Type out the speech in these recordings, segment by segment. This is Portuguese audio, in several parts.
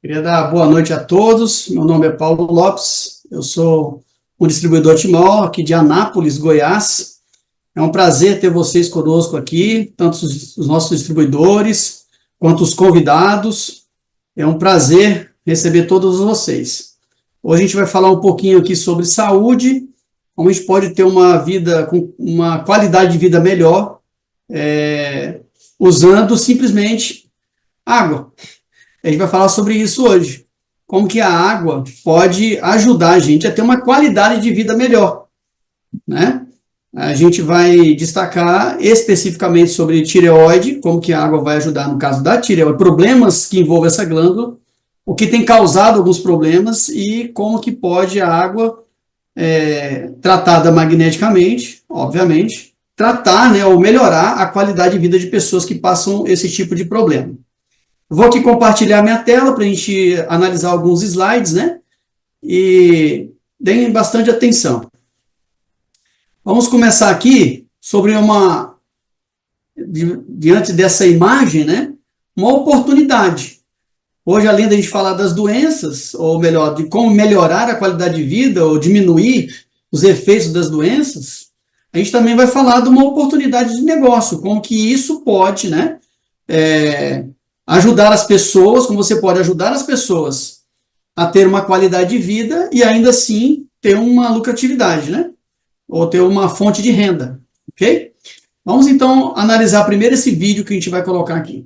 Queria dar boa noite a todos. Meu nome é Paulo Lopes, eu sou um distribuidor Timol aqui de Anápolis, Goiás. É um prazer ter vocês conosco aqui, tanto os nossos distribuidores quanto os convidados. É um prazer receber todos vocês. Hoje a gente vai falar um pouquinho aqui sobre saúde, como a gente pode ter uma vida com uma qualidade de vida melhor, usando simplesmente água. A gente vai falar sobre isso hoje. Como que a água pode ajudar a gente a ter uma qualidade de vida melhor, né? A gente vai destacar especificamente sobre tireoide, como que a água vai ajudar no caso da tireoide, problemas que envolvem essa glândula, o que tem causado alguns problemas e como que pode a água, tratada magneticamente, obviamente, tratar, né, ou melhorar a qualidade de vida de pessoas que passam esse tipo de problema. Vou aqui compartilhar minha tela para a gente analisar alguns slides, né? E deem bastante atenção. Vamos começar aqui sobre diante dessa imagem, né? Uma oportunidade. Hoje, além da gente falar das doenças, ou melhor, de como melhorar a qualidade de vida ou diminuir os efeitos das doenças, a gente também vai falar de uma oportunidade de negócio, como que isso pode, né? Ajudar as pessoas, como você pode ajudar as pessoas a ter uma qualidade de vida e ainda assim ter uma lucratividade, né? Ou ter uma fonte de renda, ok? Vamos então analisar primeiro esse vídeo que a gente vai colocar aqui.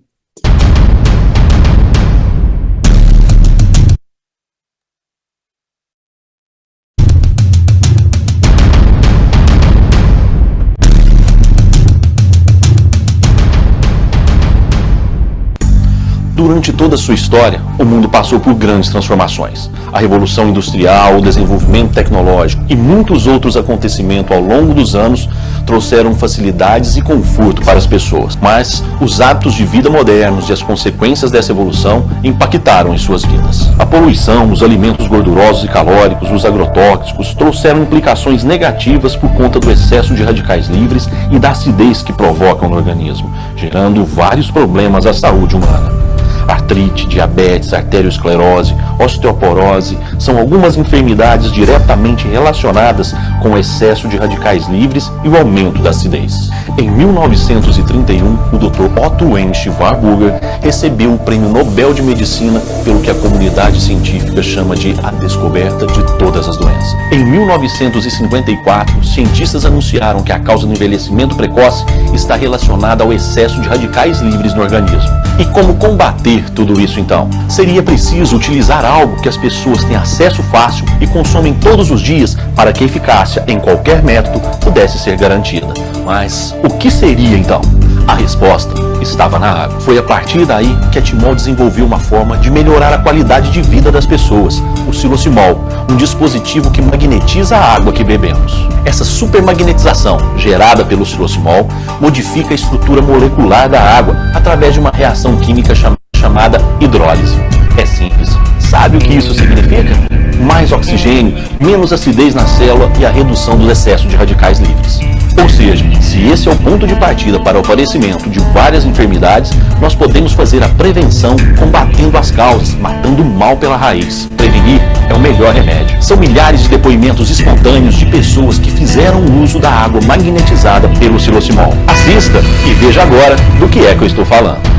Durante toda a sua história, o mundo passou por grandes transformações. A Revolução Industrial, o desenvolvimento tecnológico e muitos outros acontecimentos ao longo dos anos trouxeram facilidades e conforto para as pessoas. Mas os hábitos de vida modernos e as consequências dessa evolução impactaram em suas vidas. A poluição, os alimentos gordurosos e calóricos, os agrotóxicos trouxeram implicações negativas por conta do excesso de radicais livres e da acidez que provocam no organismo, gerando vários problemas à saúde humana. Artrite, diabetes, arteriosclerose, osteoporose são algumas enfermidades diretamente relacionadas com o excesso de radicais livres e o aumento da acidez. Em 1931, o Dr. Otto Wendt Warburger recebeu o Prêmio Nobel de Medicina pelo que a comunidade científica chama de a descoberta de todas as doenças. Em 1954, cientistas anunciaram que a causa do envelhecimento precoce está relacionada ao excesso de radicais livres no organismo. E como combater tudo isso então? Seria preciso utilizar algo que as pessoas têm acesso fácil e consomem todos os dias para que a eficácia em qualquer método pudesse ser garantida. Mas o que seria então? A resposta estava na água. Foi a partir daí que a Timol desenvolveu uma forma de melhorar a qualidade de vida das pessoas, o silosimol, um dispositivo que magnetiza a água que bebemos. Essa supermagnetização, gerada pelo silosimol, modifica a estrutura molecular da água através de uma reação química chamada hidrólise. É simples. Sabe o que isso significa? Mais oxigênio, menos acidez na célula e a redução do excesso de radicais livres. Ou seja, se esse é o ponto de partida para o aparecimento de várias enfermidades, nós podemos fazer a prevenção combatendo as causas, matando o mal pela raiz. Prevenir é o melhor remédio. São milhares de depoimentos espontâneos de pessoas que fizeram uso da água magnetizada pelo silosimol. Assista e veja agora do que é que eu estou falando.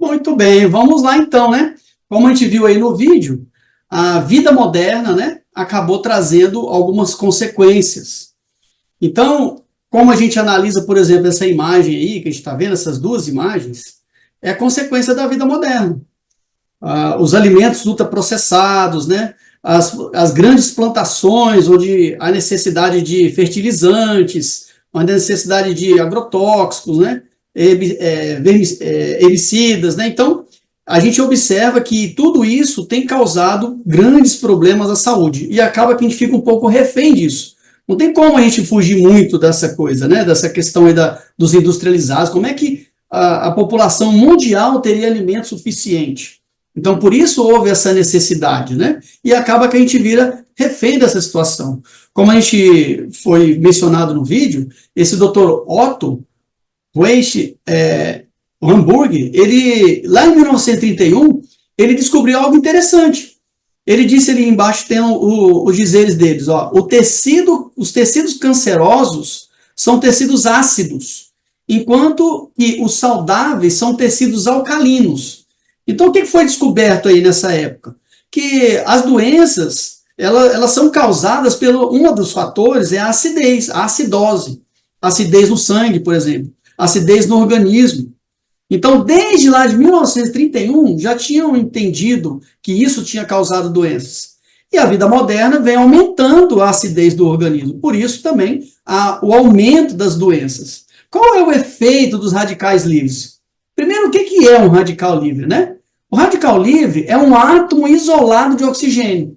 Muito bem, vamos lá então, né? Como a gente viu aí no vídeo, a vida moderna, né, acabou trazendo algumas consequências. Então, como a gente analisa, por exemplo, essa imagem aí, que a gente está vendo, essas duas imagens, é a consequência da vida moderna. Os alimentos ultraprocessados, né? As grandes plantações, onde há necessidade de fertilizantes, a necessidade de agrotóxicos, né? Herbicidas, né? Então, a gente observa que tudo isso tem causado grandes problemas à saúde e acaba que a gente fica um pouco refém disso. Não tem como a gente fugir muito dessa coisa, né? Dessa questão aí dos industrializados. Como é que a população mundial teria alimento suficiente. Então, por isso houve essa necessidade, né? E acaba que a gente vira refém dessa situação. Como a gente foi mencionado no vídeo, esse Dr. Otto Weiss Hamburg, ele, lá em 1931, ele descobriu algo interessante. Ele disse ali embaixo, tem os dizeres deles, ó, os tecidos cancerosos são tecidos ácidos, enquanto que os saudáveis são tecidos alcalinos. Então, o que foi descoberto aí nessa época? Que as doenças, elas são causadas um dos fatores é a acidez, a acidose. Acidez no sangue, por exemplo. Acidez no organismo. Então, desde lá de 1931, já tinham entendido que isso tinha causado doenças. E a vida moderna vem aumentando a acidez do organismo. Por isso, também, o aumento das doenças. Qual é o efeito dos radicais livres? Primeiro, o que é um radical livre, né? O radical livre é um átomo isolado de oxigênio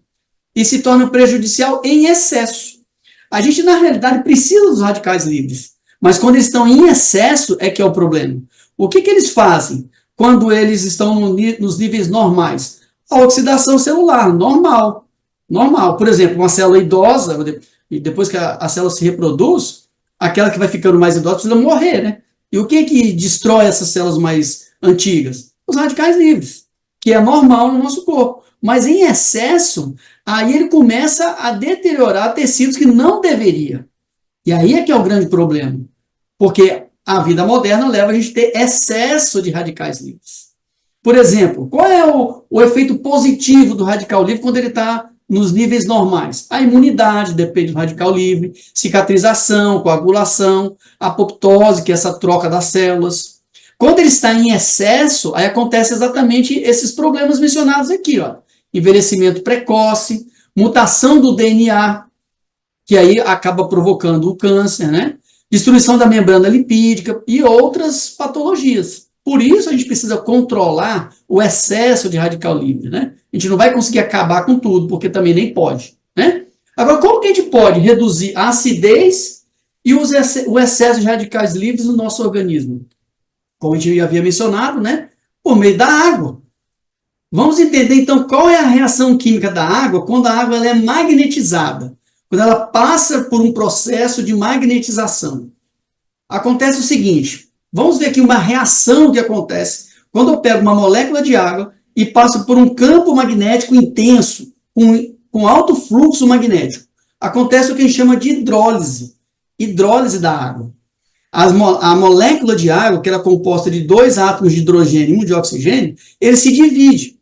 e se torna prejudicial em excesso. A gente, na realidade, precisa dos radicais livres, mas quando eles estão em excesso é que é o problema. O que eles fazem quando eles estão nos níveis normais? A oxidação celular, normal. Normal. Por exemplo, uma célula idosa, e depois que a célula se reproduz, aquela que vai ficando mais idosa precisa morrer, né? E o que destrói essas células mais antigas? Os radicais livres, que é normal no nosso corpo. Mas em excesso, aí ele começa a deteriorar tecidos que não deveria. E aí é que é o grande problema. Porque a vida moderna leva a gente a ter excesso de radicais livres. Por exemplo, qual é o efeito positivo do radical livre quando ele está nos níveis normais? A imunidade depende do radical livre, cicatrização, coagulação, apoptose, que é essa troca das células. Quando ele está em excesso, aí acontece exatamente esses problemas mencionados aqui, ó. Envelhecimento precoce, mutação do DNA, que aí acaba provocando o câncer, né? Destruição da membrana lipídica e outras patologias. Por isso a gente precisa controlar o excesso de radical livre, né? A gente não vai conseguir acabar com tudo, porque também nem pode, né? Agora, como que a gente pode reduzir a acidez e o excesso de radicais livres no nosso organismo? Como a gente já havia mencionado, né? Por meio da água. Vamos entender, então, qual é a reação química da água quando a água ela é magnetizada. Quando ela passa por um processo de magnetização. Acontece o seguinte, vamos ver aqui uma reação que acontece quando eu pego uma molécula de água e passo por um campo magnético intenso, com alto fluxo magnético. Acontece o que a gente chama de hidrólise da água. A molécula de água, que era composta de 2 átomos de hidrogênio e 1 de oxigênio, ele se divide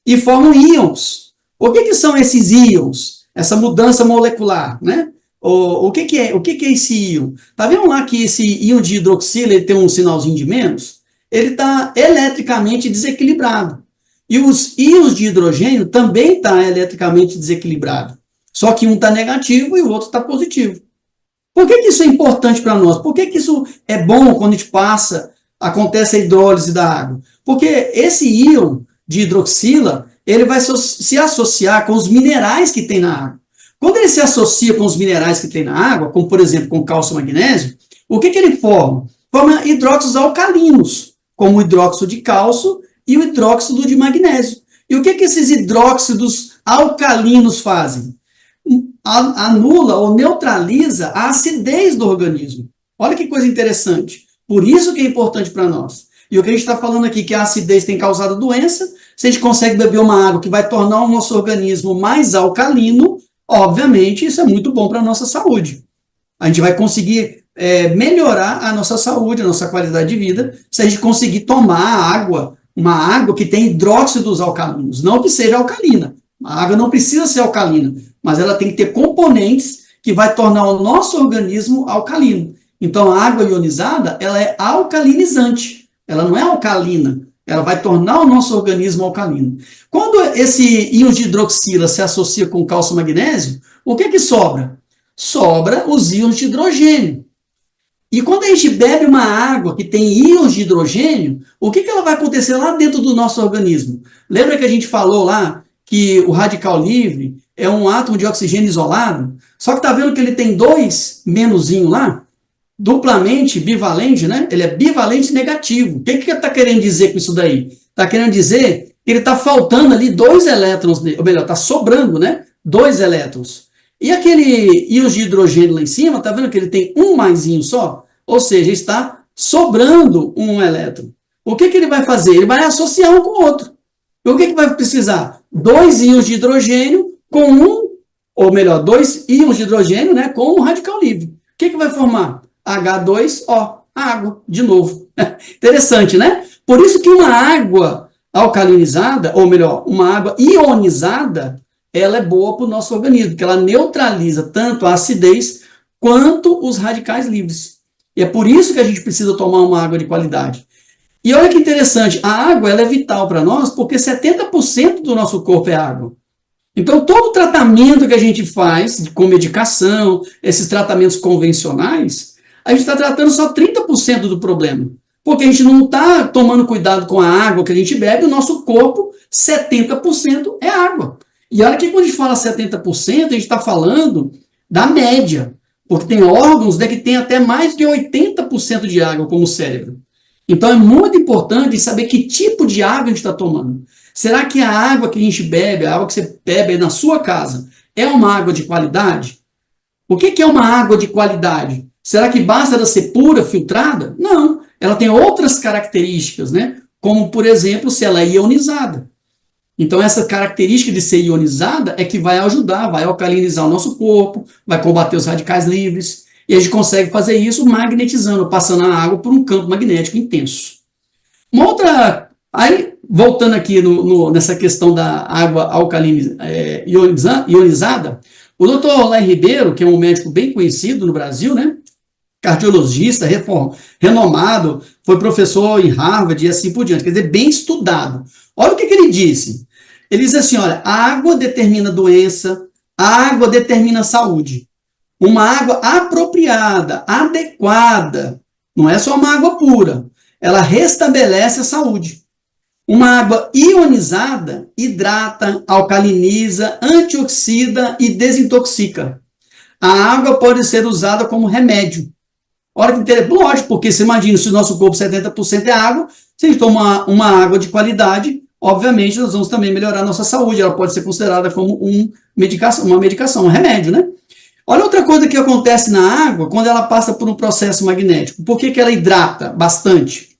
e formam íons. O que são esses íons? Essa mudança molecular, né? O que é esse íon? Tá vendo lá que esse íon de hidroxila ele tem um sinalzinho de menos? Ele está eletricamente desequilibrado. E os íons de hidrogênio também estão eletricamente desequilibrados. Só que um está negativo e o outro está positivo. Por que isso é importante para nós? Por que isso é bom quando a gente acontece a hidrólise da água? Porque esse íon de hidroxila, ele vai se associar com os minerais que tem na água. Quando ele se associa com os minerais que tem na água, como por exemplo com cálcio e magnésio, o que ele forma? Forma hidróxidos alcalinos, como o hidróxido de cálcio e o hidróxido de magnésio. E o que esses hidróxidos alcalinos fazem? Anula ou neutraliza a acidez do organismo. Olha que coisa interessante. Por isso que é importante para nós. E o que a gente está falando aqui, que a acidez tem causado doença, se a gente consegue beber uma água que vai tornar o nosso organismo mais alcalino, obviamente isso é muito bom para a nossa saúde. A gente vai conseguir melhorar a nossa saúde, a nossa qualidade de vida, se a gente conseguir tomar uma água que tem hidróxidos alcalinos, não que seja alcalina. A água não precisa ser alcalina, mas ela tem que ter componentes que vai tornar o nosso organismo alcalino. Então, a água ionizada, ela é alcalinizante, ela não é alcalina, ela vai tornar o nosso organismo alcalino. Quando esse íon de hidroxila se associa com cálcio e magnésio, o que sobra? Sobra os íons de hidrogênio. E quando a gente bebe uma água que tem íons de hidrogênio, o que ela vai acontecer lá dentro do nosso organismo? Lembra que a gente falou lá que o radical livre é um átomo de oxigênio isolado? Só que está vendo que ele tem 2 menuzinho lá? duplamente bivalente, né? Ele é bivalente negativo. O que que ele está querendo dizer com isso daí? Está querendo dizer que ele está faltando ali 2 elétrons, ou melhor, está sobrando, né? 2 elétrons. E aquele íon de hidrogênio lá em cima, tá vendo que ele tem um maisinho só? Ou seja, está sobrando um elétron. O que que ele vai fazer? Ele vai associar um com o outro. E o que que vai precisar? 2 íons de hidrogênio com um, ou melhor, 2 íons de hidrogênio, né, com um radical livre. O que que vai formar? H2O, água, de novo. Interessante, né? Por isso que uma água alcalinizada, ou melhor, uma água ionizada, ela é boa para o nosso organismo, porque ela neutraliza tanto a acidez quanto os radicais livres. E é por isso que a gente precisa tomar uma água de qualidade. E olha que interessante, a água ela é vital para nós, porque 70% do nosso corpo é água. Então, todo o tratamento que a gente faz com medicação, esses tratamentos convencionais, a gente está tratando só 30% do problema. Porque a gente não está tomando cuidado com a água que a gente bebe, o nosso corpo, 70% é água. E olha que quando a gente fala 70%, a gente está falando da média. Porque tem órgãos, né, que tem até mais de 80% de água, como o cérebro. Então é muito importante saber que tipo de água a gente está tomando. Será que a água que a gente bebe, a água que você bebe na sua casa, é uma água de qualidade? O que é uma água de qualidade? Será que basta ela ser pura, filtrada? Não, ela tem outras características, né? Como, por exemplo, se ela é ionizada. Então, essa característica de ser ionizada é que vai ajudar, vai alcalinizar o nosso corpo, vai combater os radicais livres, e a gente consegue fazer isso magnetizando, passando a água por um campo magnético intenso. Uma outra... Aí, voltando aqui nessa questão da água ionizada, o Dr. Lai Ribeiro, que é um médico bem conhecido no Brasil, né? Cardiologista, renomado, foi professor em Harvard e assim por diante, quer dizer, bem estudado. Olha o que ele disse. Ele diz assim, olha, a água determina doença, a água determina saúde. Uma água apropriada, adequada, não é só uma água pura, ela restabelece a saúde. Uma água ionizada hidrata, alcaliniza, antioxida e desintoxica. A água pode ser usada como remédio. Olha que interessante, lógico, porque você imagina, se o nosso corpo 70% é água, se a gente tomar uma água de qualidade, obviamente nós vamos também melhorar a nossa saúde, ela pode ser considerada como uma medicação, um remédio, né? Olha outra coisa que acontece na água quando ela passa por um processo magnético. Por que ela hidrata bastante?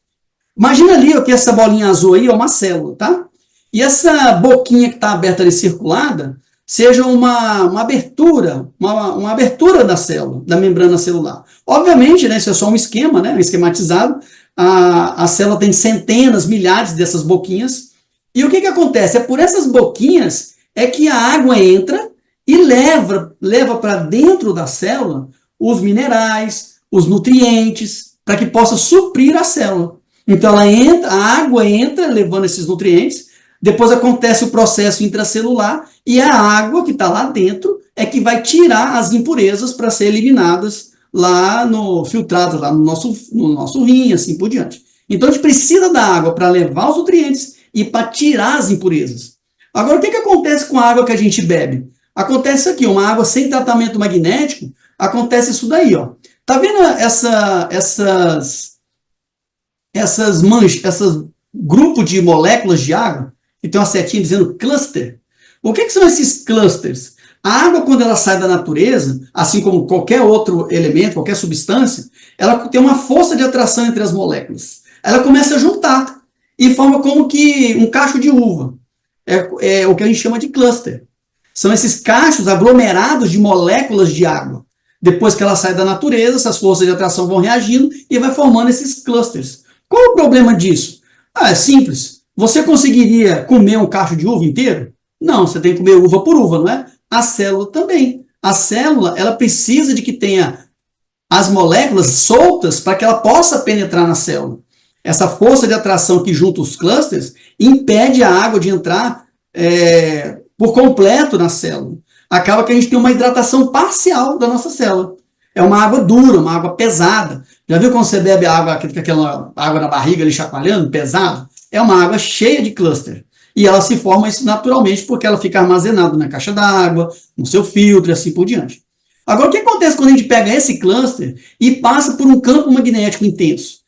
Imagina ali ó, que essa bolinha azul aí é uma célula, tá? E essa boquinha que está aberta ali, circulada, seja uma abertura, uma abertura da célula, da membrana celular. Obviamente, né, isso é só um esquema, né, esquematizado, a célula tem centenas, milhares dessas boquinhas, e o que acontece? É por essas boquinhas é que a água entra e leva para dentro da célula os minerais, os nutrientes, para que possa suprir a célula. Então ela entra, a água entra levando esses nutrientes, depois acontece o processo intracelular e a água que está lá dentro é que vai tirar as impurezas para ser eliminadas lá filtradas lá no nosso rim, assim por diante. Então a gente precisa da água para levar os nutrientes e para tirar as impurezas. Agora, o que acontece com a água que a gente bebe? Acontece isso aqui, uma água sem tratamento magnético, acontece isso daí, ó. Tá vendo essas grupos de moléculas de água, que tem uma setinha dizendo cluster? O que são esses clusters? A água, quando ela sai da natureza, assim como qualquer outro elemento, qualquer substância, ela tem uma força de atração entre as moléculas. Ela começa a juntar e forma como que um cacho de uva. É o que a gente chama de cluster. São esses cachos aglomerados de moléculas de água. Depois que ela sai da natureza, essas forças de atração vão reagindo e vai formando esses clusters. Qual o problema disso? É simples. Você conseguiria comer um cacho de uva inteiro? Não, você tem que comer uva por uva, não é? A célula também. A célula, ela precisa de que tenha as moléculas soltas para que ela possa penetrar na célula. Essa força de atração que junta os clusters impede a água de entrar por completo na célula. Acaba que a gente tem uma hidratação parcial da nossa célula. É uma água dura, uma água pesada. Já viu quando você bebe água, aquela água na barriga ali chacoalhando, pesado? É uma água cheia de cluster. E ela se forma isso naturalmente porque ela fica armazenada na caixa d'água, no seu filtro e assim por diante. Agora, o que acontece quando a gente pega esse cluster e passa por um campo magnético intenso?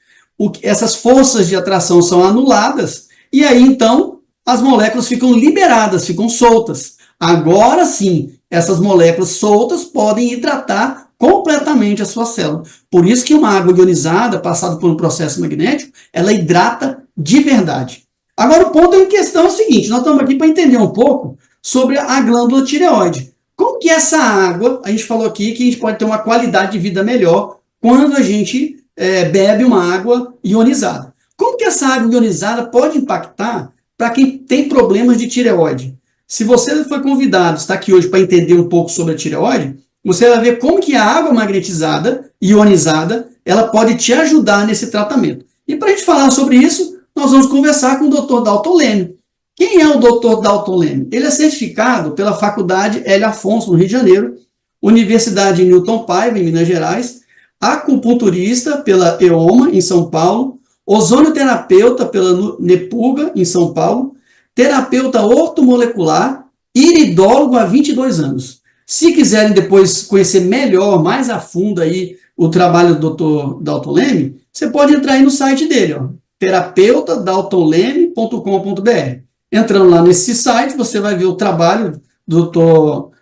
Essas forças de atração são anuladas e aí, então, as moléculas ficam liberadas, ficam soltas. Agora sim, essas moléculas soltas podem hidratar completamente a sua célula. Por isso que uma água ionizada, passada por um processo magnético, ela hidrata de verdade. Agora, o ponto em questão é o seguinte, nós estamos aqui para entender um pouco sobre a glândula tireoide. Como que essa água, a gente falou aqui que a gente pode ter uma qualidade de vida melhor quando a gente bebe uma água ionizada. Como que essa água ionizada pode impactar para quem tem problemas de tireoide? Se você foi convidado, está aqui hoje para entender um pouco sobre a tireoide, você vai ver como que a água magnetizada, ionizada, ela pode te ajudar nesse tratamento. E para a gente falar sobre isso, nós vamos conversar com o Dr. Dalton Leme. Quem é o Dr. Dalton Leme? Ele é certificado pela Faculdade Hélio Afonso, no Rio de Janeiro, Universidade Newton Paiva, em Minas Gerais, acupunturista pela EOMA, em São Paulo, ozonioterapeuta pela Nepurga, em São Paulo, terapeuta ortomolecular, iridólogo há 22 anos. Se quiserem depois conhecer melhor, mais a fundo aí o trabalho do Dr. Dalton Leme, você pode entrar aí no site dele, ó, terapeutadaltonleme.com.br. Entrando lá nesse site, você vai ver o trabalho do Dr.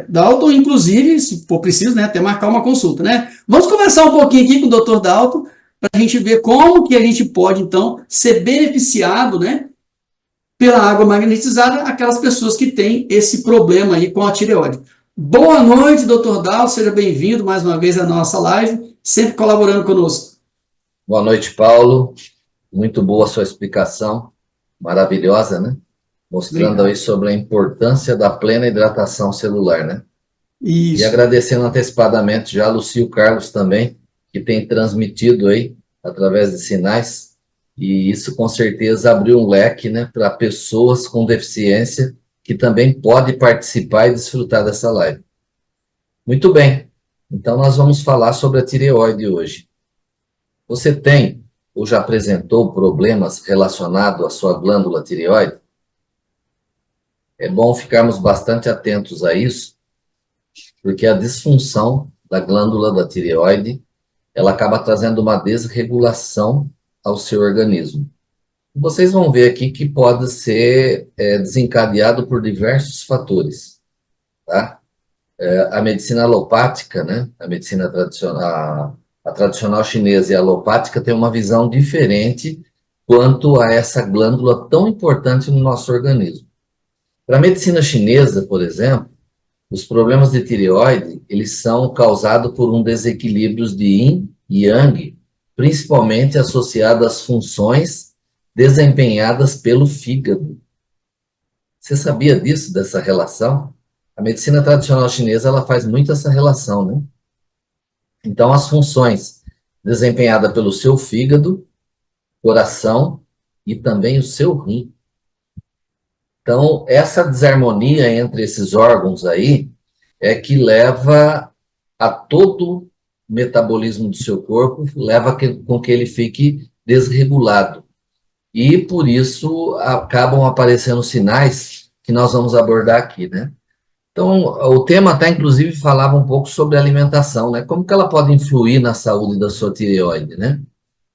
Dalton, inclusive, se for preciso, né, até marcar uma consulta, né? Vamos conversar um pouquinho aqui com o Dr. Dalton, para a gente ver como que a gente pode, então, ser beneficiado, né, pela água magnetizada, aquelas pessoas que têm esse problema aí com a tireoide. Boa noite, Dr. Dalton, seja bem-vindo mais uma vez à nossa live, sempre colaborando conosco. Boa noite, Paulo. Muito boa a sua explicação, maravilhosa, né? Mostrando aí sobre a importância da plena hidratação celular, né? Isso. E agradecendo antecipadamente já a Lucio Carlos também, que tem transmitido aí através de sinais, e isso com certeza abriu um leque, né, para pessoas com deficiência que também podem participar e desfrutar dessa live. Muito bem, então nós vamos falar sobre a tireoide hoje. Você tem ou já apresentou problemas relacionados à sua glândula tireoide? É bom ficarmos bastante atentos a isso, porque a disfunção da glândula da tireoide, ela acaba trazendo uma desregulação ao seu organismo. Vocês vão ver aqui que pode ser desencadeado por diversos fatores, tá? A medicina alopática, né? A medicina tradicional, a tradicional chinesa e a alopática tem uma visão diferente quanto a essa glândula tão importante no nosso organismo. Para a medicina chinesa, por exemplo, os problemas de tireoide, eles são causados por um desequilíbrio de yin e yang, principalmente associado às funções desempenhadas pelo fígado. Você sabia disso, dessa relação? A medicina tradicional chinesa, ela faz muito essa relação, né? Então, as funções desempenhadas pelo seu fígado, coração e também o seu rim. Então, essa desarmonia entre esses órgãos aí é que leva a todo o metabolismo do seu corpo, leva com que ele fique desregulado. E, por isso, acabam aparecendo sinais que nós vamos abordar aqui, né? Então, o tema até, inclusive, falava um pouco sobre alimentação, né? Como que ela pode influir na saúde da sua tireoide, né?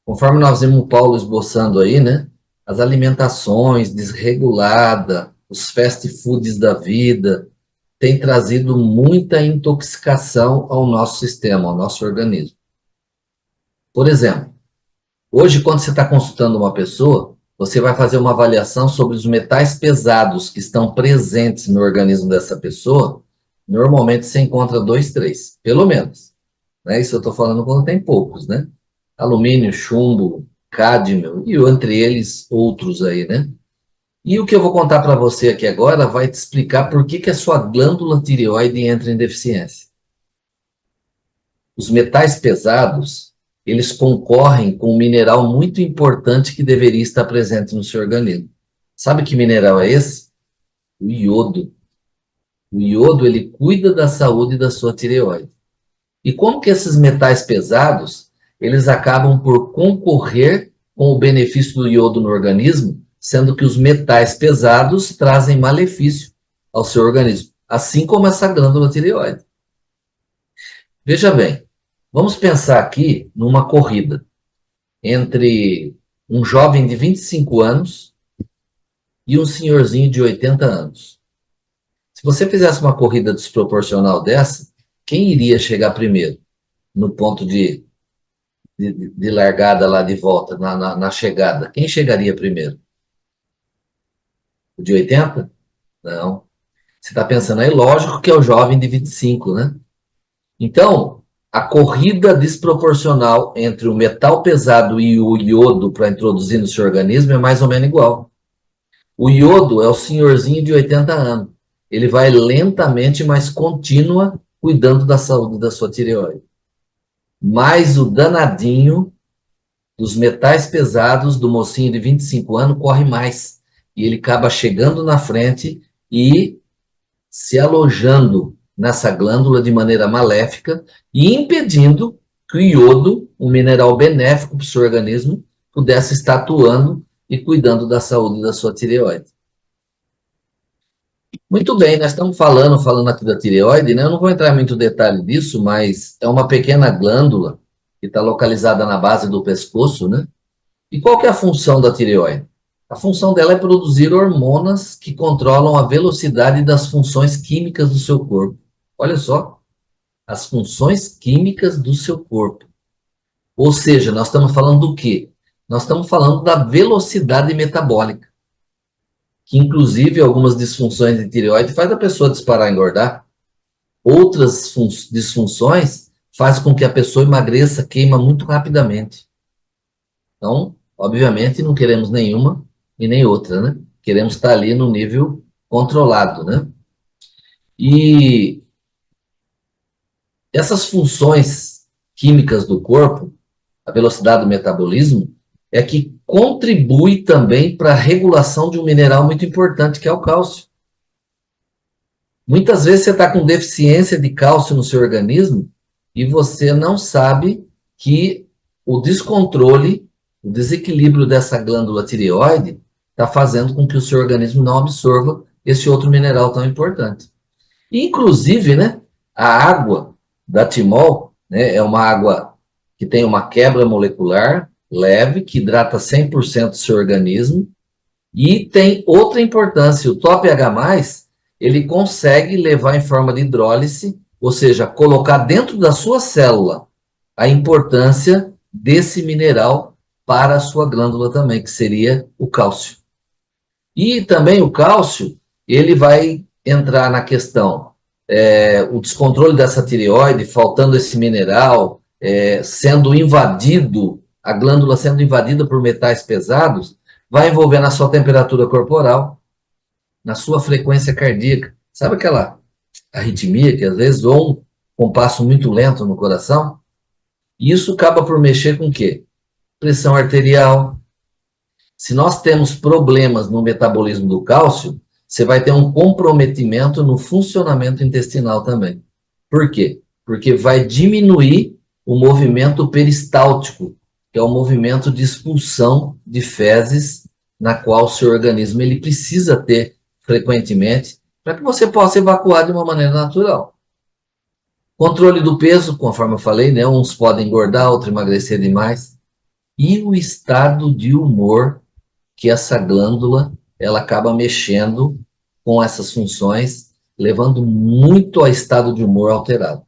Conforme nós vimos o Paulo esboçando aí, né? As alimentações desreguladas, os fast foods da vida, têm trazido muita intoxicação ao nosso sistema, ao nosso organismo. Por exemplo, hoje, quando você está consultando uma pessoa, você vai fazer uma avaliação sobre os metais pesados que estão presentes no organismo dessa pessoa. Normalmente você encontra 2, 3, pelo menos, né? Isso eu estou falando quando tem poucos, né? Alumínio, chumbo, cádmio e entre eles outros aí, né? E o que eu vou contar para você aqui agora vai te explicar por que a sua glândula tireoide entra em deficiência. Os metais pesados, eles concorrem com um mineral muito importante que deveria estar presente no seu organismo. Sabe que mineral é esse? O iodo. O iodo, ele cuida da saúde da sua tireoide. E como que esses metais pesados, eles acabam por concorrer com o benefício do iodo no organismo, sendo que os metais pesados trazem malefício ao seu organismo, assim como essa glândula tireoide. Veja bem, vamos pensar aqui numa corrida entre um jovem de 25 anos e um senhorzinho de 80 anos. Se você fizesse uma corrida desproporcional dessa, quem iria chegar primeiro no ponto de largada lá de volta, na chegada? Quem chegaria primeiro? O de 80? Não. Você está pensando aí, lógico que é o jovem de 25, né? Então, a corrida desproporcional entre o metal pesado e o iodo para introduzir no seu organismo é mais ou menos igual. O iodo é o senhorzinho de 80 anos. Ele vai lentamente, mas contínua, cuidando da saúde da sua tireoide. Mas o danadinho dos metais pesados do mocinho de 25 anos corre mais. E ele acaba chegando na frente e se alojando nessa glândula de maneira maléfica e impedindo que o iodo, um mineral benéfico para o seu organismo, pudesse estar atuando e cuidando da saúde da sua tireoide. Muito bem, nós estamos falando aqui da tireoide, né? Eu não vou entrar em muito detalhe disso, mas é uma pequena glândula que está localizada na base do pescoço, né? E qual que é a função da tireoide? A função dela é produzir hormonas que controlam a velocidade das funções químicas do seu corpo. Olha só, as funções químicas do seu corpo. Ou seja, nós estamos falando do quê? Nós estamos falando da velocidade metabólica, que inclusive algumas disfunções de tireoide faz a pessoa disparar e engordar. Outras disfunções faz com que a pessoa emagreça, queima muito rapidamente. Então, obviamente, não queremos nenhuma e nem outra, né? Queremos estar ali no nível controlado, né? E essas funções químicas do corpo, a velocidade do metabolismo, é que contribui também para a regulação de um mineral muito importante, que é o cálcio. Muitas vezes você está com deficiência de cálcio no seu organismo e você não sabe que o descontrole, o desequilíbrio dessa glândula tireoide está fazendo com que o seu organismo não absorva esse outro mineral tão importante. Inclusive, né, a água da timol, né, é uma água que tem uma quebra molecular leve, que hidrata 100% do seu organismo, e tem outra importância, o Top H+, ele consegue levar em forma de hidrólise, ou seja, colocar dentro da sua célula a importância desse mineral para a sua glândula também, que seria o cálcio. E também o cálcio, ele vai entrar na questão, o descontrole dessa tireoide, faltando esse mineral, sendo invadido, a glândula sendo invadida por metais pesados, vai envolver na sua temperatura corporal, na sua frequência cardíaca. Sabe aquela arritmia que às vezes ou um compasso muito lento no coração? Isso acaba por mexer com o quê? Pressão arterial. Se nós temos problemas no metabolismo do cálcio, você vai ter um comprometimento no funcionamento intestinal também. Por quê? Porque vai diminuir o movimento peristáltico, que é o movimento de expulsão de fezes, na qual o seu organismo ele precisa ter frequentemente, para que você possa evacuar de uma maneira natural. Controle do peso, conforme eu falei, né? Uns podem engordar, outros emagrecer demais. E o estado de humor que essa glândula ela acaba mexendo com essas funções, levando muito a estado de humor alterado.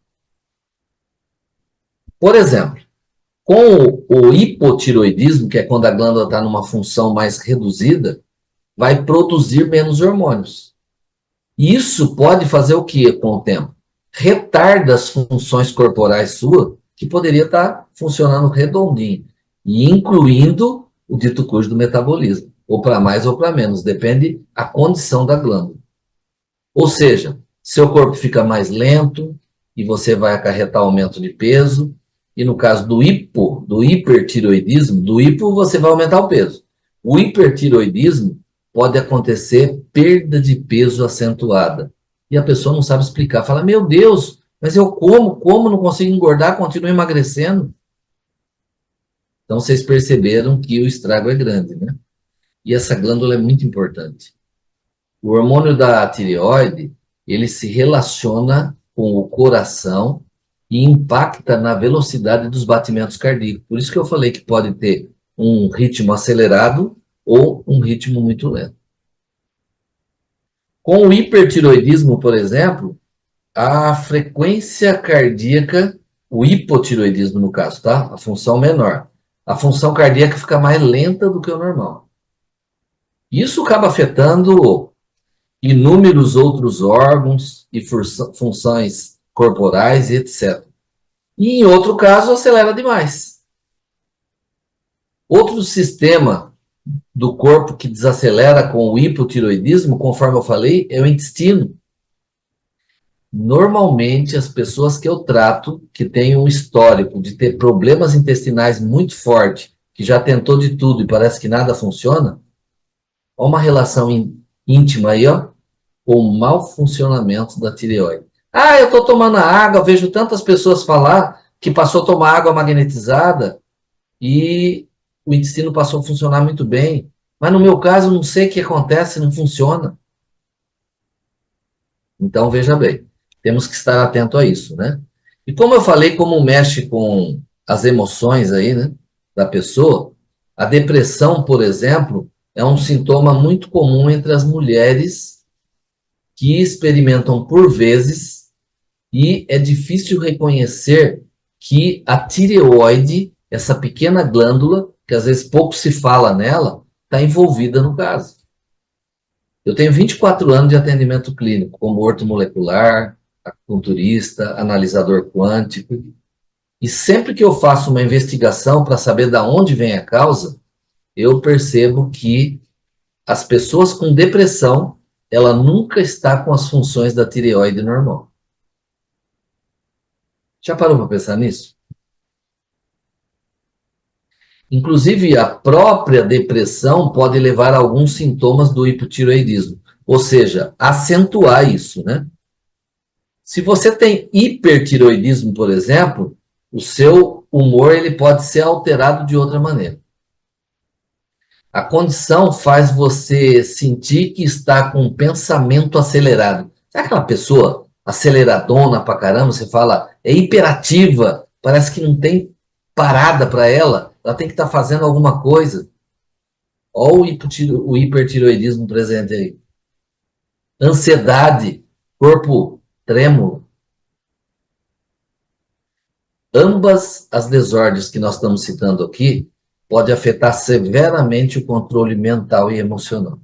Por exemplo, com o hipotiroidismo, que é quando a glândula está numa função mais reduzida, vai produzir menos hormônios. Isso pode fazer o que com o tempo? Retarda as funções corporais suas, que poderia estar funcionando redondinho, e incluindo o dito cujo do metabolismo, ou para mais ou para menos, depende da condição da glândula. Ou seja, seu corpo fica mais lento e você vai acarretar aumento de peso, e no caso do hipertiroidismo, do hipo você vai aumentar o peso. O hipertiroidismo pode acontecer perda de peso acentuada. E a pessoa não sabe explicar. Fala, meu Deus, mas eu como não consigo engordar, continuo emagrecendo. Então, vocês perceberam que o estrago é grande, né? E essa glândula é muito importante. O hormônio da tireoide, ele se relaciona com o coração e impacta na velocidade dos batimentos cardíacos. Por isso que eu falei que pode ter um ritmo acelerado ou um ritmo muito lento. Com o hipertiroidismo, por exemplo, a frequência cardíaca, o hipotiroidismo no caso, tá? A função menor. A função cardíaca fica mais lenta do que o normal. Isso acaba afetando inúmeros outros órgãos e funções corporais, etc. E em outro caso, acelera demais. Outro sistema do corpo que desacelera com o hipotiroidismo, conforme eu falei, é o intestino. Normalmente, as pessoas que eu trato, que têm um histórico de ter problemas intestinais muito forte, que já tentou de tudo e parece que nada funciona, há uma relação íntima aí, ó, com o mau funcionamento da tireoide. Ah, eu estou tomando água, vejo tantas pessoas falar que passou a tomar água magnetizada e o intestino passou a funcionar muito bem. Mas no meu caso, não sei o que acontece, não funciona. Então, veja bem, temos que estar atento a isso, né? E como eu falei, como mexe com as emoções aí, né, da pessoa, a depressão, por exemplo, é um sintoma muito comum entre as mulheres que experimentam por vezes e é difícil reconhecer que a tireoide, essa pequena glândula, que às vezes pouco se fala nela, está envolvida no caso. Eu tenho 24 anos de atendimento clínico, como ortomolecular, acupunturista, analisador quântico, e sempre que eu faço uma investigação para saber de onde vem a causa, eu percebo que as pessoas com depressão, ela nunca está com as funções da tireoide normal. Já parou para pensar nisso? Inclusive, a própria depressão pode levar a alguns sintomas do hipotireoidismo, ou seja, acentuar isso, né? Se você tem hipertireoidismo, por exemplo, o seu humor ele pode ser alterado de outra maneira. A condição faz você sentir que está com um pensamento acelerado. Sabe aquela pessoa aceleradona pra caramba? Você fala, é hiperativa, parece que não tem parada para ela, ela tem que estar fazendo alguma coisa. Olha o hipertireoidismo presente aí. Ansiedade, corpo trêmulo. Ambas as desordens que nós estamos citando aqui podem afetar severamente o controle mental e emocional.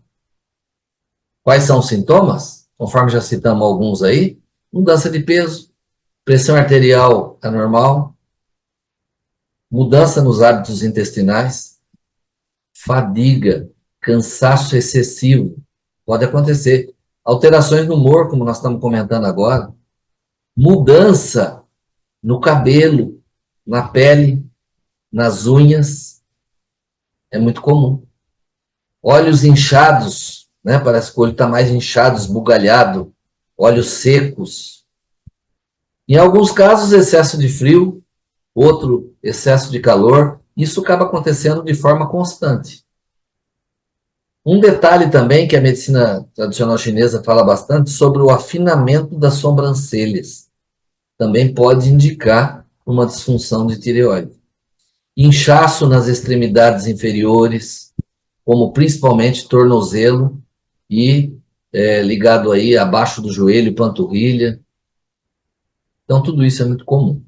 Quais são os sintomas? Conforme já citamos alguns aí, mudança de peso, pressão arterial anormal, mudança nos hábitos intestinais, fadiga, cansaço excessivo, pode acontecer. Alterações no humor, como nós estamos comentando agora, mudança no cabelo, na pele, nas unhas, é muito comum. Olhos inchados, né? Parece que o olho está mais inchado, esbugalhado, olhos secos. Em alguns casos, excesso de frio, outro, excesso de calor. Isso acaba acontecendo de forma constante. Um detalhe também que a medicina tradicional chinesa fala bastante sobre o afinamento das sobrancelhas. Também pode indicar uma disfunção de tireoide. Inchaço nas extremidades inferiores, como principalmente tornozelo e ligado aí abaixo do joelho, panturrilha. Então, tudo isso é muito comum.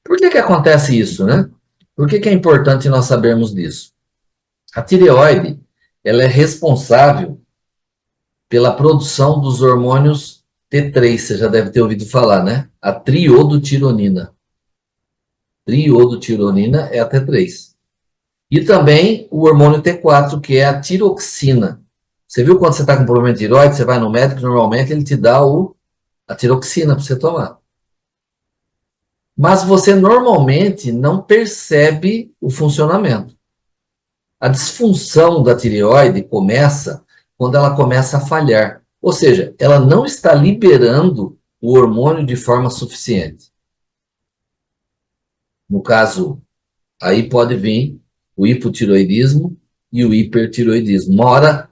Por que acontece isso, né? Por que é importante nós sabermos disso? A tireoide, ela é responsável pela produção dos hormônios T3, você já deve ter ouvido falar, né? A triodotironina. Triodotironina é a T3. E também o hormônio T4, que é a tiroxina. Você viu quando você está com problema de tireoide, você vai no médico, normalmente ele te dá a tiroxina para você tomar. Mas você normalmente não percebe o funcionamento. A disfunção da tireoide começa quando ela começa a falhar. Ou seja, ela não está liberando o hormônio de forma suficiente. No caso, aí pode vir o hipotireoidismo e o hipertireoidismo. Uma hora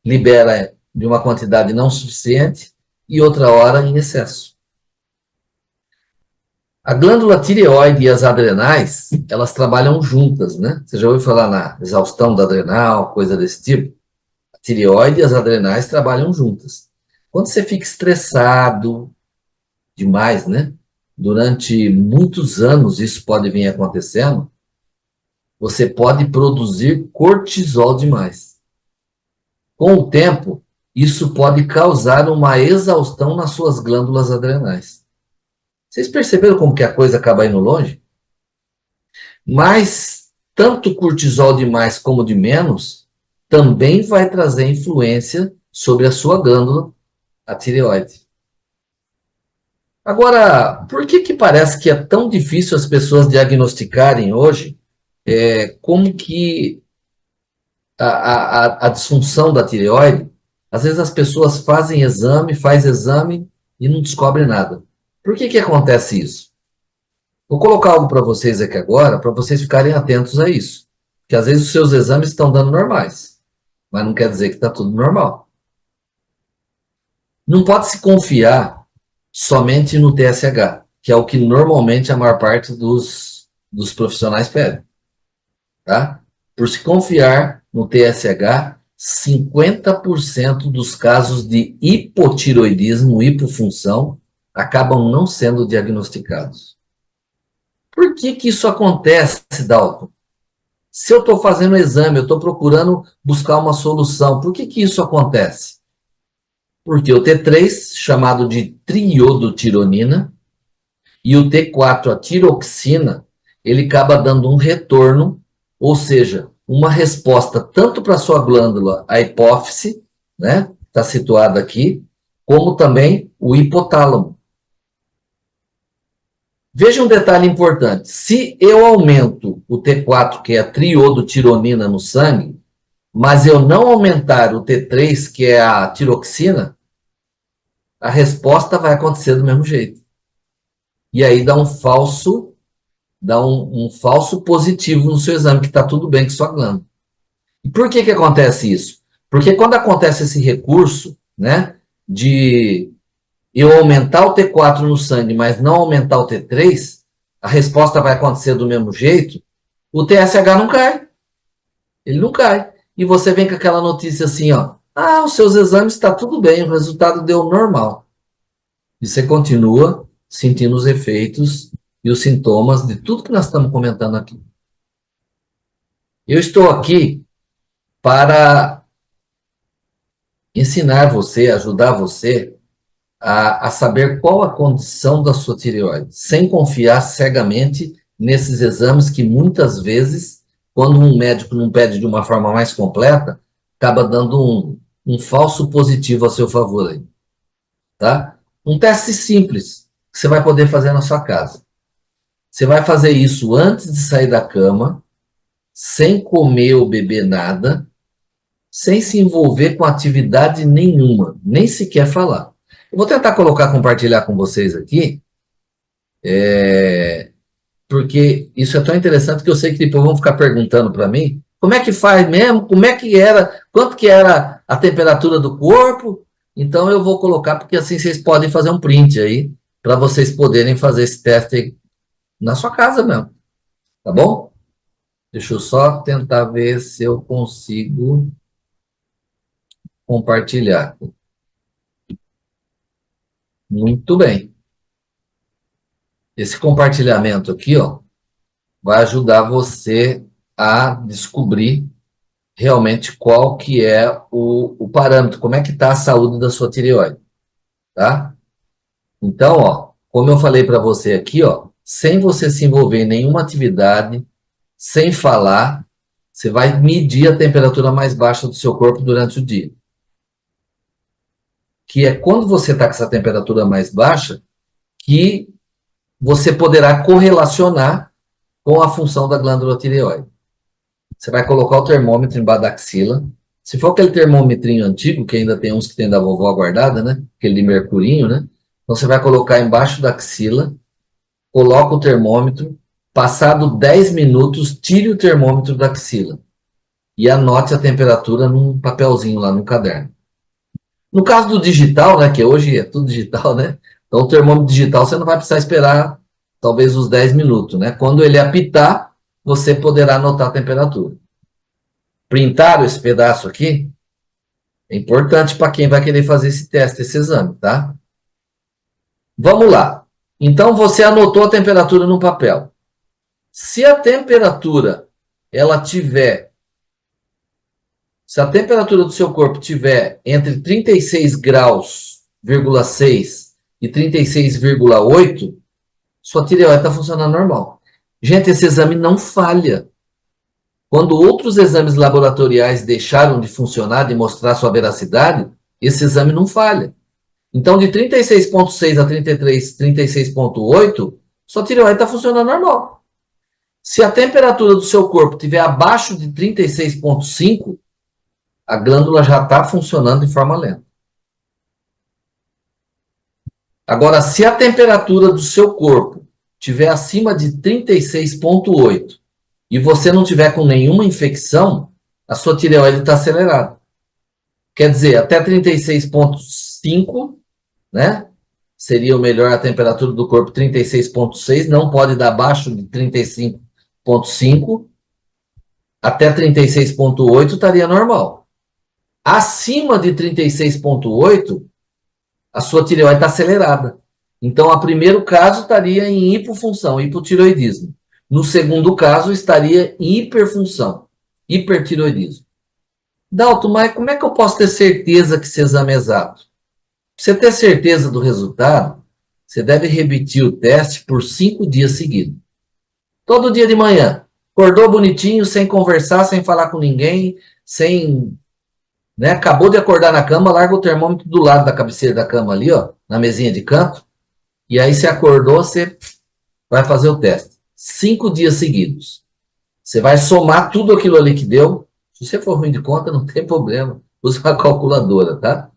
libera de uma quantidade não suficiente e outra hora em excesso. A glândula tireoide e as adrenais, elas trabalham juntas, né? Você já ouviu falar na exaustão da adrenal, coisa desse tipo? A tireoide e as adrenais trabalham juntas. Quando você fica estressado demais, né? Durante muitos anos isso pode vir acontecendo, você pode produzir cortisol demais. Com o tempo, isso pode causar uma exaustão nas suas glândulas adrenais. Vocês perceberam como que a coisa acaba indo longe? Mas tanto cortisol de mais como de menos também vai trazer influência sobre a sua glândula, a tireoide. Agora, por que parece que é tão difícil as pessoas diagnosticarem hoje como que a disfunção da tireoide? Às vezes as pessoas fazem exame, faz exame e não descobrem nada. Por que acontece isso? Vou colocar algo para vocês aqui agora, para vocês ficarem atentos a isso. Porque às vezes os seus exames estão dando normais, mas não quer dizer que está tudo normal. Não pode se confiar somente no TSH, que é o que normalmente a maior parte dos profissionais pede. Tá? Por se confiar no TSH, 50% dos casos de hipotiroidismo, hipofunção, acabam não sendo diagnosticados. Por que isso acontece, Dalton? Se eu estou fazendo exame, eu estou procurando buscar uma solução, por que isso acontece? Porque o T3, chamado de triiodotironina, e o T4, a tiroxina, ele acaba dando um retorno, ou seja, uma resposta tanto para a sua glândula, a hipófise, né, está situada aqui, como também o hipotálamo. Veja um detalhe importante. Se eu aumento o T4, que é a triodotironina no sangue, mas eu não aumentar o T3, que é a tiroxina, a resposta vai acontecer do mesmo jeito. E aí dá um falso positivo no seu exame, que está tudo bem com sua glândula. E por que acontece isso? Porque quando acontece esse recurso, né, de eu aumentar o T4 no sangue, mas não aumentar o T3, a resposta vai acontecer do mesmo jeito, o TSH não cai. Ele não cai. E você vem com aquela notícia assim, ó, os seus exames está tudo bem, o resultado deu normal. E você continua sentindo os efeitos e os sintomas de tudo que nós estamos comentando aqui. Eu estou aqui para ensinar você, ajudar você a saber qual a condição da sua tireoide, sem confiar cegamente nesses exames que muitas vezes, quando um médico não pede de uma forma mais completa, acaba dando um falso positivo a seu favor aí, tá? Um teste simples que você vai poder fazer na sua casa. Você vai fazer isso antes de sair da cama, sem comer ou beber nada, sem se envolver com atividade nenhuma, nem sequer falar. Eu vou tentar compartilhar com vocês aqui, porque isso é tão interessante que eu sei que depois vão ficar perguntando para mim, como é que faz mesmo, como é que era, quanto que era a temperatura do corpo. Então eu vou colocar, porque assim vocês podem fazer um print aí, para vocês poderem fazer esse teste aí na sua casa mesmo, tá bom? Deixa eu só tentar ver se eu consigo compartilhar. Muito bem. Esse compartilhamento aqui, ó, vai ajudar você a descobrir realmente qual que é o parâmetro, como é que está a saúde da sua tireoide, tá? Então, ó, como eu falei para você aqui, ó, sem você se envolver em nenhuma atividade, sem falar, você vai medir a temperatura mais baixa do seu corpo durante o dia. Que é quando você está com essa temperatura mais baixa, que você poderá correlacionar com a função da glândula tireoide. Você vai colocar o termômetro embaixo da axila. Se for aquele termômetrinho antigo, que ainda tem uns que tem da vovó guardada, né? Aquele de mercurinho, né? Então você vai colocar embaixo da axila, coloca o termômetro, passado 10 minutos, tire o termômetro da axila e anote a temperatura num papelzinho lá no caderno. No caso do digital, né, que hoje é tudo digital, né? Então o termômetro digital você não vai precisar esperar talvez uns 10 minutos, né? Quando ele apitar, você poderá anotar a temperatura. Printaram esse pedaço aqui? É importante para quem vai querer fazer esse teste, esse exame, tá? Vamos lá. Então, você anotou a temperatura no papel. Se a temperatura se a temperatura do seu corpo tiver entre 36 graus,6 e 36,8, sua tireoide está funcionando normal. Gente, esse exame não falha. Quando outros exames laboratoriais deixaram de funcionar, de mostrar sua veracidade, esse exame não falha. Então, de 36,6 a 36,8, sua tireoide está funcionando normal. Se a temperatura do seu corpo estiver abaixo de 36,5, a glândula já está funcionando de forma lenta. Agora, se a temperatura do seu corpo estiver acima de 36,8 e você não tiver com nenhuma infecção, a sua tireoide está acelerada. Quer dizer, até 36,5, né? Seria o melhor a temperatura do corpo, 36,6, não pode dar abaixo de 35,5. Até 36,8 estaria normal. Acima de 36,8, a sua tireoide está acelerada. Então, o primeiro caso estaria em hipofunção, hipotireoidismo. No segundo caso, estaria em hiperfunção, hipertireoidismo. Dalton, mas como é que eu posso ter certeza que esse exame é exato? Para você ter certeza do resultado, você deve repetir o teste por 5 dias seguidos. Todo dia de manhã. Acordou bonitinho, sem conversar, sem falar com ninguém, né? Acabou de acordar na cama, larga o termômetro do lado da cabeceira da cama ali, ó, na mesinha de canto. E aí você acordou, você vai fazer o teste. 5 dias seguidos. Você vai somar tudo aquilo ali que deu. Se você for ruim de conta, não tem problema. Use uma calculadora, tá?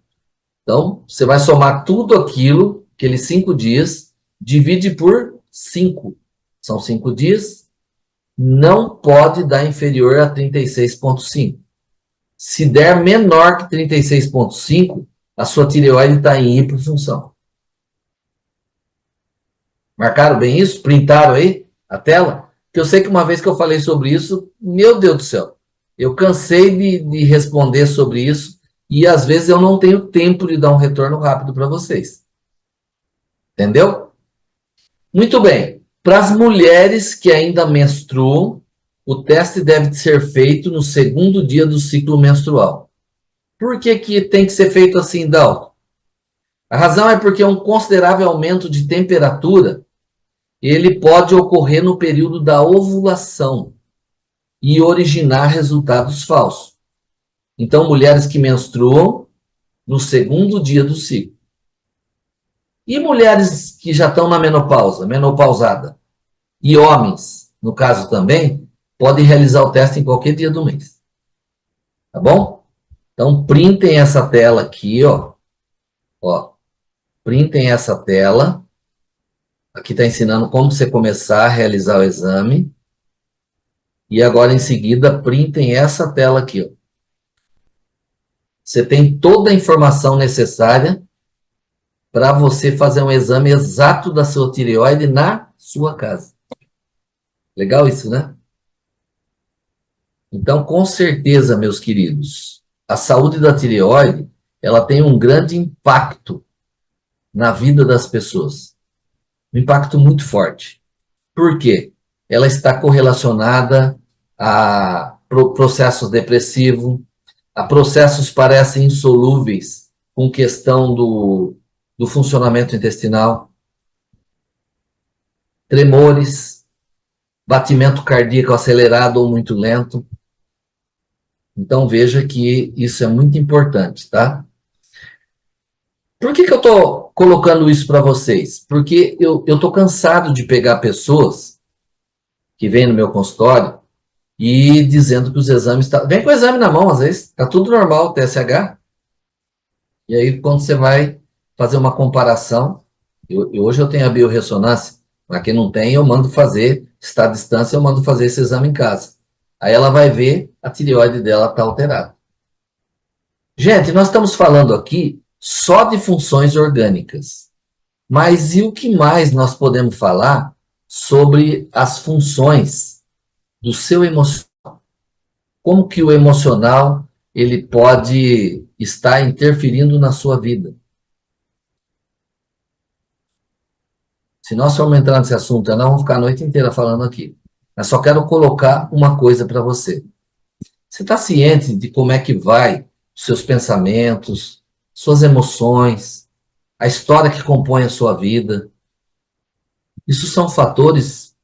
Então, você vai somar tudo aquilo, aqueles 5 dias, divide por 5. São 5 dias. Não pode dar inferior a 36,5. Se der menor que 36,5, a sua tireoide está em hipofunção. Marcaram bem isso? Printaram aí a tela? Porque eu sei que uma vez que eu falei sobre isso, meu Deus do céu, eu cansei de responder sobre isso e às vezes eu não tenho tempo de dar um retorno rápido para vocês. Entendeu? Muito bem. Para as mulheres que ainda menstruam, o teste deve ser feito no segundo dia do ciclo menstrual. Por que tem que ser feito assim, Dalton? A razão é porque um considerável aumento de temperatura ele pode ocorrer no período da ovulação e originar resultados falsos. Então, mulheres que menstruam no segundo dia do ciclo. E mulheres que já estão na menopausa, menopausada, e homens, no caso também, podem realizar o teste em qualquer dia do mês. Tá bom? Então, printem essa tela aqui, ó. Printem essa tela. Aqui está ensinando como você começar a realizar o exame. E agora, em seguida, printem essa tela aqui, ó. Você tem toda a informação necessária para você fazer um exame exato da sua tireoide na sua casa. Legal isso, né? Então, com certeza, meus queridos, a saúde da tireoide, ela tem um grande impacto na vida das pessoas. Um impacto muito forte. Por quê? Ela está correlacionada a processos depressivos, a processos parecem insolúveis com questão do funcionamento intestinal, tremores, batimento cardíaco acelerado ou muito lento. Então, veja que isso é muito importante, tá? Por que eu estou colocando isso para vocês? Porque eu estou cansado de pegar pessoas que vêm no meu consultório e dizendo que os exames... Vem com o exame na mão, às vezes, está tudo normal, TSH. E aí, quando você vai fazer uma comparação, hoje eu tenho a biorressonância, mas quem não tem, eu mando fazer, está à distância, eu mando fazer esse exame em casa. Aí ela vai ver, a tireoide dela está alterada. Gente, nós estamos falando aqui só de funções orgânicas. Mas e o que mais nós podemos falar sobre as funções do seu emocional. Como que o emocional ele pode estar interferindo na sua vida. Se nós formos entrar nesse assunto, nós vamos ficar a noite inteira falando aqui. Mas só quero colocar uma coisa para você. Você está ciente de como é que vai os seus pensamentos, suas emoções, a história que compõe a sua vida? Isso são fatores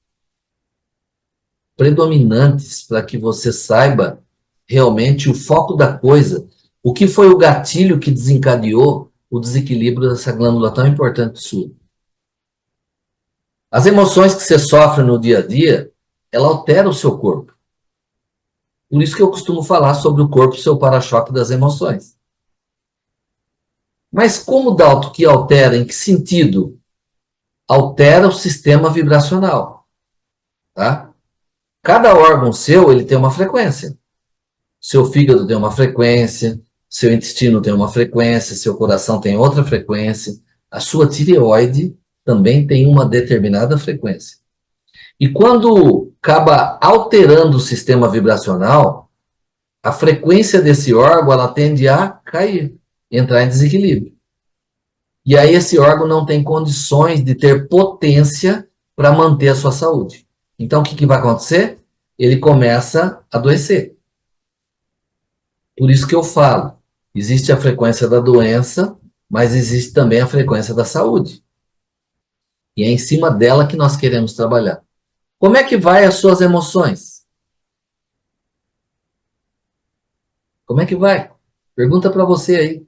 predominantes para que você saiba realmente o foco da coisa. O que foi o gatilho que desencadeou o desequilíbrio dessa glândula tão importante sua? As emoções que você sofre no dia a dia, ela altera o seu corpo. Por isso que eu costumo falar sobre o corpo, seu para-choque das emoções. Mas como, Dalton, que altera? Em que sentido? Altera o sistema vibracional. Tá? Cada órgão seu, ele tem uma frequência. Seu fígado tem uma frequência, seu intestino tem uma frequência, seu coração tem outra frequência, a sua tireoide também tem uma determinada frequência. E quando acaba alterando o sistema vibracional, a frequência desse órgão ela tende a cair, entrar em desequilíbrio. E aí esse órgão não tem condições de ter potência para manter a sua saúde. Então o que vai acontecer? Ele começa a adoecer. Por isso que eu falo, existe a frequência da doença, mas existe também a frequência da saúde. E é em cima dela que nós queremos trabalhar. Como é que vai as suas emoções? Como é que vai? Pergunta para você aí.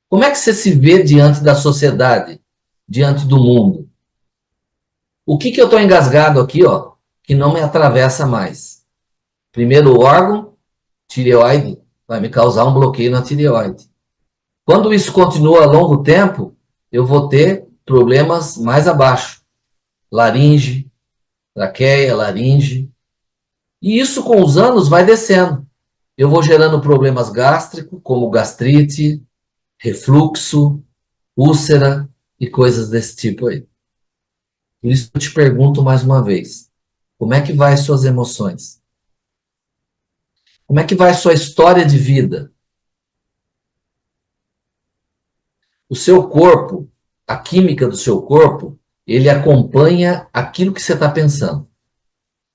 Como é que você se vê diante da sociedade, diante do mundo? O que eu estou engasgado aqui, ó, que não me atravessa mais? Primeiro órgão, tireoide, vai me causar um bloqueio na tireoide. Quando isso continua a longo tempo, eu vou ter problemas mais abaixo. Laringe, traqueia, laringe. E isso com os anos vai descendo. Eu vou gerando problemas gástricos, como gastrite, refluxo, úlcera e coisas desse tipo aí. Por isso eu te pergunto mais uma vez, como é que vai as suas emoções? Como é que vai a sua história de vida? O seu corpo, a química do seu corpo, ele acompanha aquilo que você está pensando.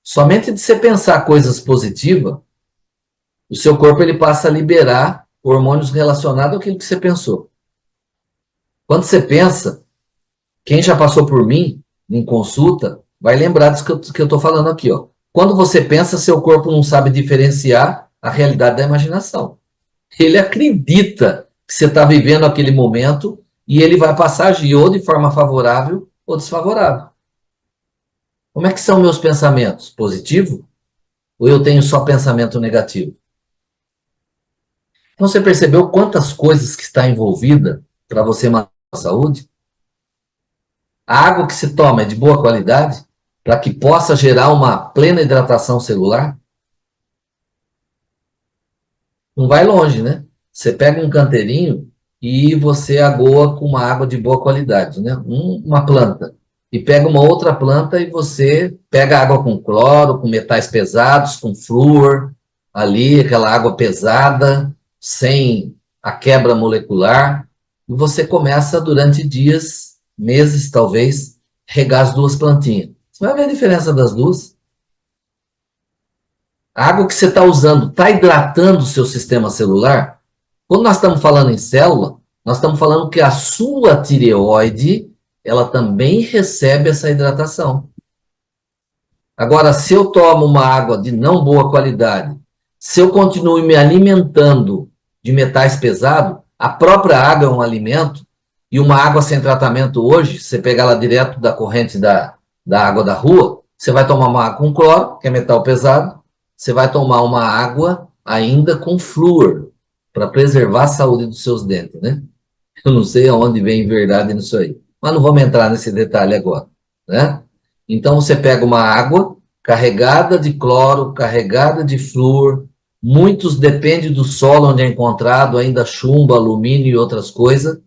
Somente de você pensar coisas positivas, o seu corpo ele passa a liberar hormônios relacionados àquilo que você pensou. Quando você pensa, quem já passou por mim, em consulta, vai lembrar disso que eu estou falando aqui. Ó. Quando você pensa, seu corpo não sabe diferenciar a realidade da imaginação. Ele acredita que você está vivendo aquele momento e ele vai passar a agir ou de forma favorável ou desfavorável. Como é que são meus pensamentos? Positivo? Ou eu tenho só pensamento negativo? Então você percebeu quantas coisas que está envolvida para você manter a saúde? A água que se toma é de boa qualidade para que possa gerar uma plena hidratação celular? Não vai longe, né? Você pega um canteirinho e você agoa com uma água de boa qualidade, né? Uma planta. E pega uma outra planta e você pega água com cloro, com metais pesados, com flúor, ali, aquela água pesada, sem a quebra molecular, e você começa durante dias, meses talvez, regar as duas plantinhas. Você vai ver a diferença das duas. A água que você está usando está hidratando o seu sistema celular? Quando nós estamos falando em célula, nós estamos falando que a sua tireoide, ela também recebe essa hidratação. Agora, se eu tomo uma água de não boa qualidade, se eu continuo me alimentando de metais pesados, a própria água é um alimento, e uma água sem tratamento hoje, você pegar ela direto da corrente da água da rua, você vai tomar uma água com cloro, que é metal pesado, você vai tomar uma água ainda com flúor, para preservar a saúde dos seus dentes, né? Eu não sei aonde vem verdade nisso aí, mas não vamos entrar nesse detalhe agora, né? Então você pega uma água carregada de cloro, carregada de flúor, muitos depende do solo onde é encontrado, ainda chumbo, alumínio e outras coisas,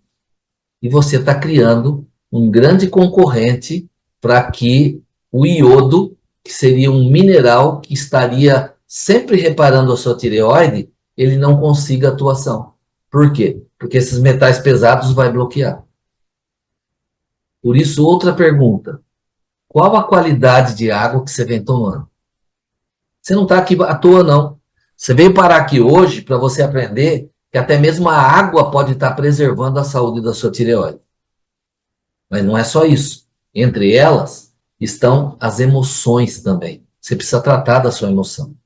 e você está criando um grande concorrente para que o iodo, que seria um mineral que estaria sempre reparando a sua tireoide, ele não consiga atuação. Por quê? Porque esses metais pesados vai bloquear. Por isso, outra pergunta. Qual a qualidade de água que você vem tomando? Você não está aqui à toa, não. Você veio parar aqui hoje para você aprender que até mesmo a água pode estar preservando a saúde da sua tireoide. Mas não é só isso. Entre elas estão as emoções também. Você precisa tratar da sua emoção.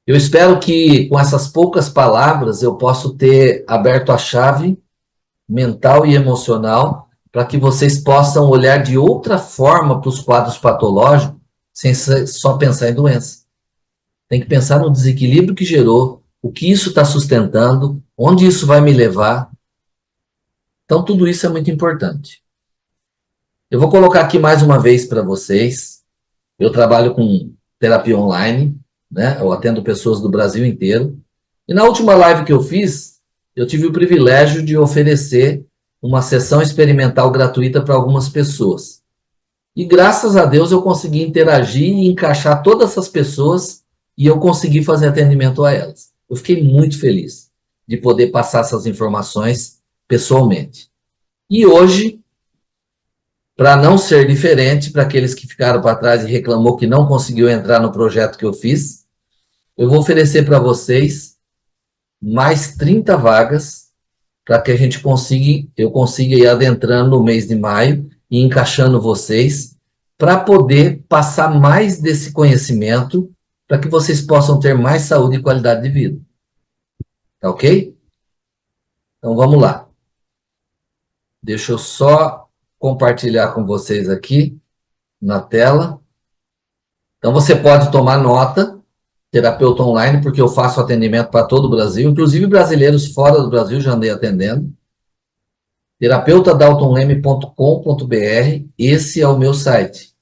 Eu espero que com essas poucas palavras eu possa ter aberto a chave mental e emocional para que vocês possam olhar de outra forma para os quadros patológicos sem só pensar em doença. Tem que pensar no desequilíbrio que gerou, o que isso está sustentando, onde isso vai me levar. Então, tudo isso é muito importante. Eu vou colocar aqui mais uma vez para vocês. Eu trabalho com terapia online, né? Eu atendo pessoas do Brasil inteiro. E na última live que eu fiz, eu tive o privilégio de oferecer uma sessão experimental gratuita para algumas pessoas. E graças a Deus eu consegui interagir e encaixar todas essas pessoas e eu consegui fazer atendimento a elas. Eu fiquei muito feliz de poder passar essas informações pessoalmente. E hoje, para não ser diferente, para aqueles que ficaram para trás e reclamou que não conseguiu entrar no projeto que eu fiz, eu vou oferecer para vocês mais 30 vagas para que a gente eu consiga ir adentrando no mês de maio e encaixando vocês para poder passar mais desse conhecimento para que vocês possam ter mais saúde e qualidade de vida. Tá ok? Então vamos lá. Deixa eu só compartilhar com vocês aqui na tela. Então você pode tomar nota, terapeuta online, porque eu faço atendimento para todo o Brasil, inclusive brasileiros fora do Brasil já andei atendendo. terapeutadaltonleme.com.br, esse é o meu site.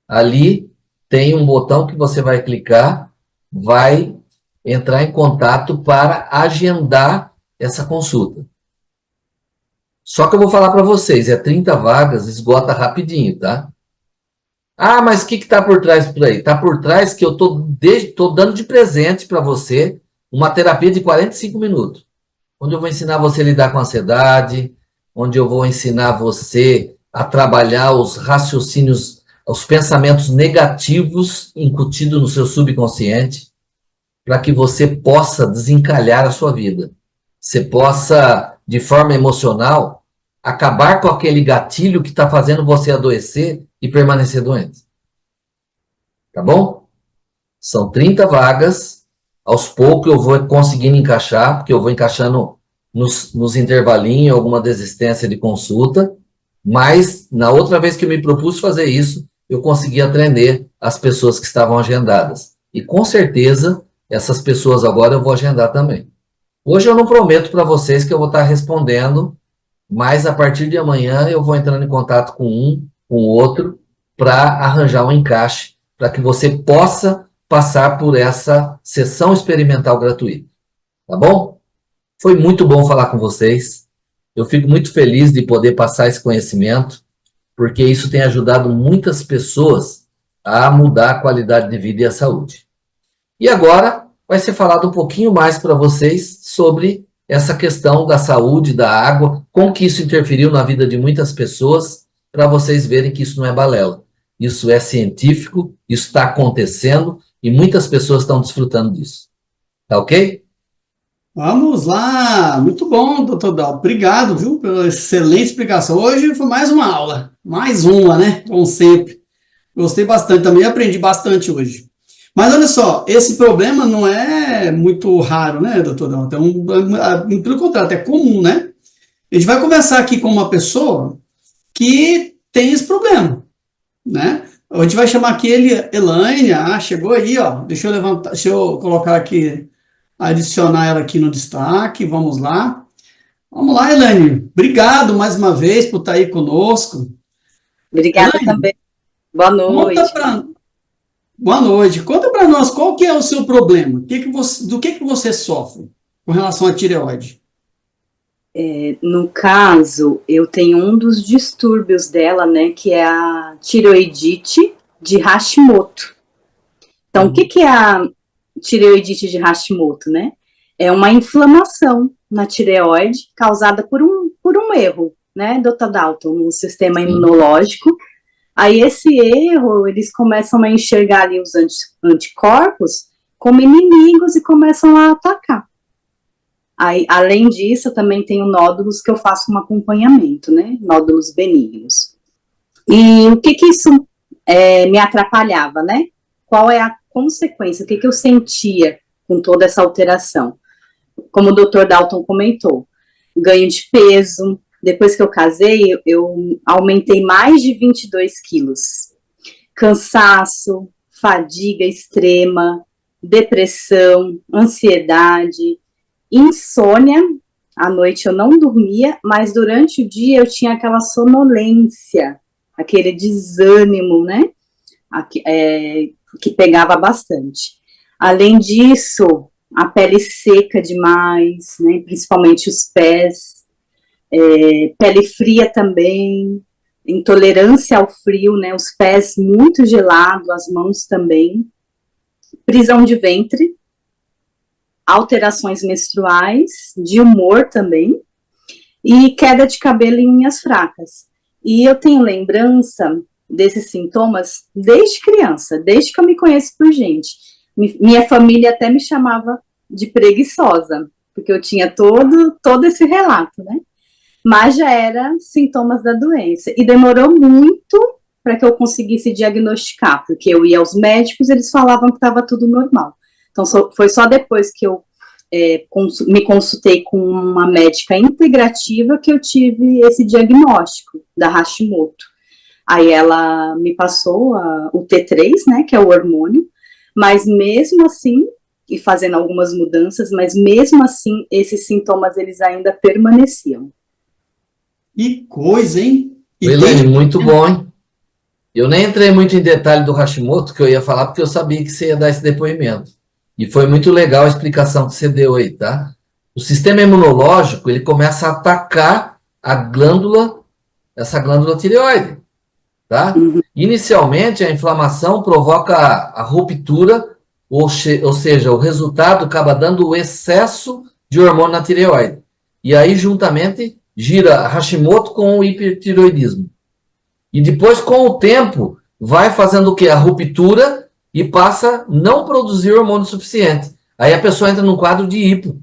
Ali tem um botão que você vai clicar, vai entrar em contato para agendar essa consulta. Só que eu vou falar para vocês, 30 vagas, esgota rapidinho, tá? Ah, mas o que está por trás por aí? Está por trás que eu estou dando de presente para você uma terapia de 45 minutos, onde eu vou ensinar você a lidar com a ansiedade, onde eu vou ensinar você a trabalhar os raciocínios, os pensamentos negativos incutidos no seu subconsciente, para que você possa desencalhar a sua vida. Você possa, de forma emocional, acabar com aquele gatilho que está fazendo você adoecer e permanecer doente. Tá bom? São 30 vagas. Aos poucos eu vou conseguindo encaixar, porque eu vou encaixando nos intervalinhos alguma desistência de consulta, mas na outra vez que eu me propus fazer isso, eu consegui atender as pessoas que estavam agendadas. E com certeza, essas pessoas agora eu vou agendar também. Hoje eu não prometo para vocês que eu vou estar respondendo, mas a partir de amanhã eu vou entrando em contato com um, com o outro, para arranjar um encaixe, para que você possa passar por essa sessão experimental gratuita. Tá bom? Foi muito bom falar com vocês. Eu fico muito feliz de poder passar esse conhecimento, porque isso tem ajudado muitas pessoas a mudar a qualidade de vida e a saúde. E agora vai ser falado um pouquinho mais para vocês sobre essa questão da saúde, da água, como que isso interferiu na vida de muitas pessoas, para vocês verem que isso não é balela. Isso é científico, isso está acontecendo e muitas pessoas estão desfrutando disso. Tá ok? Vamos lá, muito bom, doutor Dal. Obrigado, viu, pela excelente explicação. Hoje foi mais uma aula, mais uma, né? Como sempre. Gostei bastante também, aprendi bastante hoje. Mas olha só, esse problema não é muito raro, né, doutor Dal? Então, pelo contrário, é comum, né? A gente vai conversar aqui com uma pessoa que tem esse problema, né? A gente vai chamar aqui ele, Elaine, chegou aí, ó. Deixa eu colocar aqui, adicionar ela aqui no destaque, vamos lá. Vamos lá, Elaine. Obrigado mais uma vez por estar aí conosco. Obrigada Elaine, também. Boa noite. Boa noite. Conta para nós qual que é o seu problema. Do que você sofre com relação à tireoide? No caso, eu tenho um dos distúrbios dela, né, que é a tireoidite de Hashimoto. Então, o que é a tireoidite de Hashimoto, né? É uma inflamação na tireoide causada por um erro, né, Dr. Dalton, no sistema imunológico. Aí esse erro, eles começam a enxergar ali os anticorpos como inimigos e começam a atacar. Aí, além disso, eu também tenho nódulos que eu faço um acompanhamento, né, nódulos benignos. E o que isso me atrapalhava, né? Qual é a consequência? O que eu sentia com toda essa alteração? Como o Dr. Dalton comentou, ganho de peso. Depois que eu casei, eu aumentei mais de 22 quilos. Cansaço, fadiga extrema, depressão, ansiedade, insônia. À noite eu não dormia, mas durante o dia eu tinha aquela sonolência, aquele desânimo, né? Que pegava bastante. Além disso, a pele seca demais, né? Principalmente os pés, pele fria também, intolerância ao frio, né? Os pés muito gelados, as mãos também, prisão de ventre, alterações menstruais, de humor também, e queda de cabelo em unhas fracas. E eu tenho lembrança desses sintomas desde criança, desde que eu me conheço por gente. Minha família até me chamava de preguiçosa, porque eu tinha todo esse relato, né? Mas já era sintomas da doença. E demorou muito para que eu conseguisse diagnosticar, porque eu ia aos médicos, eles falavam que estava tudo normal. Então, foi só depois que eu me consultei com uma médica integrativa que eu tive esse diagnóstico da Hashimoto. Aí ela me passou o T3, né, que é o hormônio, mas mesmo assim, e fazendo algumas mudanças, mas mesmo assim, esses sintomas, eles ainda permaneciam. Que coisa, hein? Elaine, muito bom, hein? Eu nem entrei muito em detalhe do Hashimoto, que eu ia falar, porque eu sabia que você ia dar esse depoimento. E foi muito legal a explicação que você deu aí, tá? O sistema imunológico, ele começa a atacar essa glândula tireoide, tá? Inicialmente, a inflamação provoca a ruptura, ou seja, o resultado acaba dando o excesso de hormônio na tireoide. E aí, juntamente, gira Hashimoto com o hipertireoidismo. E depois, com o tempo, vai fazendo o quê? A ruptura e passa a não produzir hormônio suficiente. Aí a pessoa entra num quadro de hipo.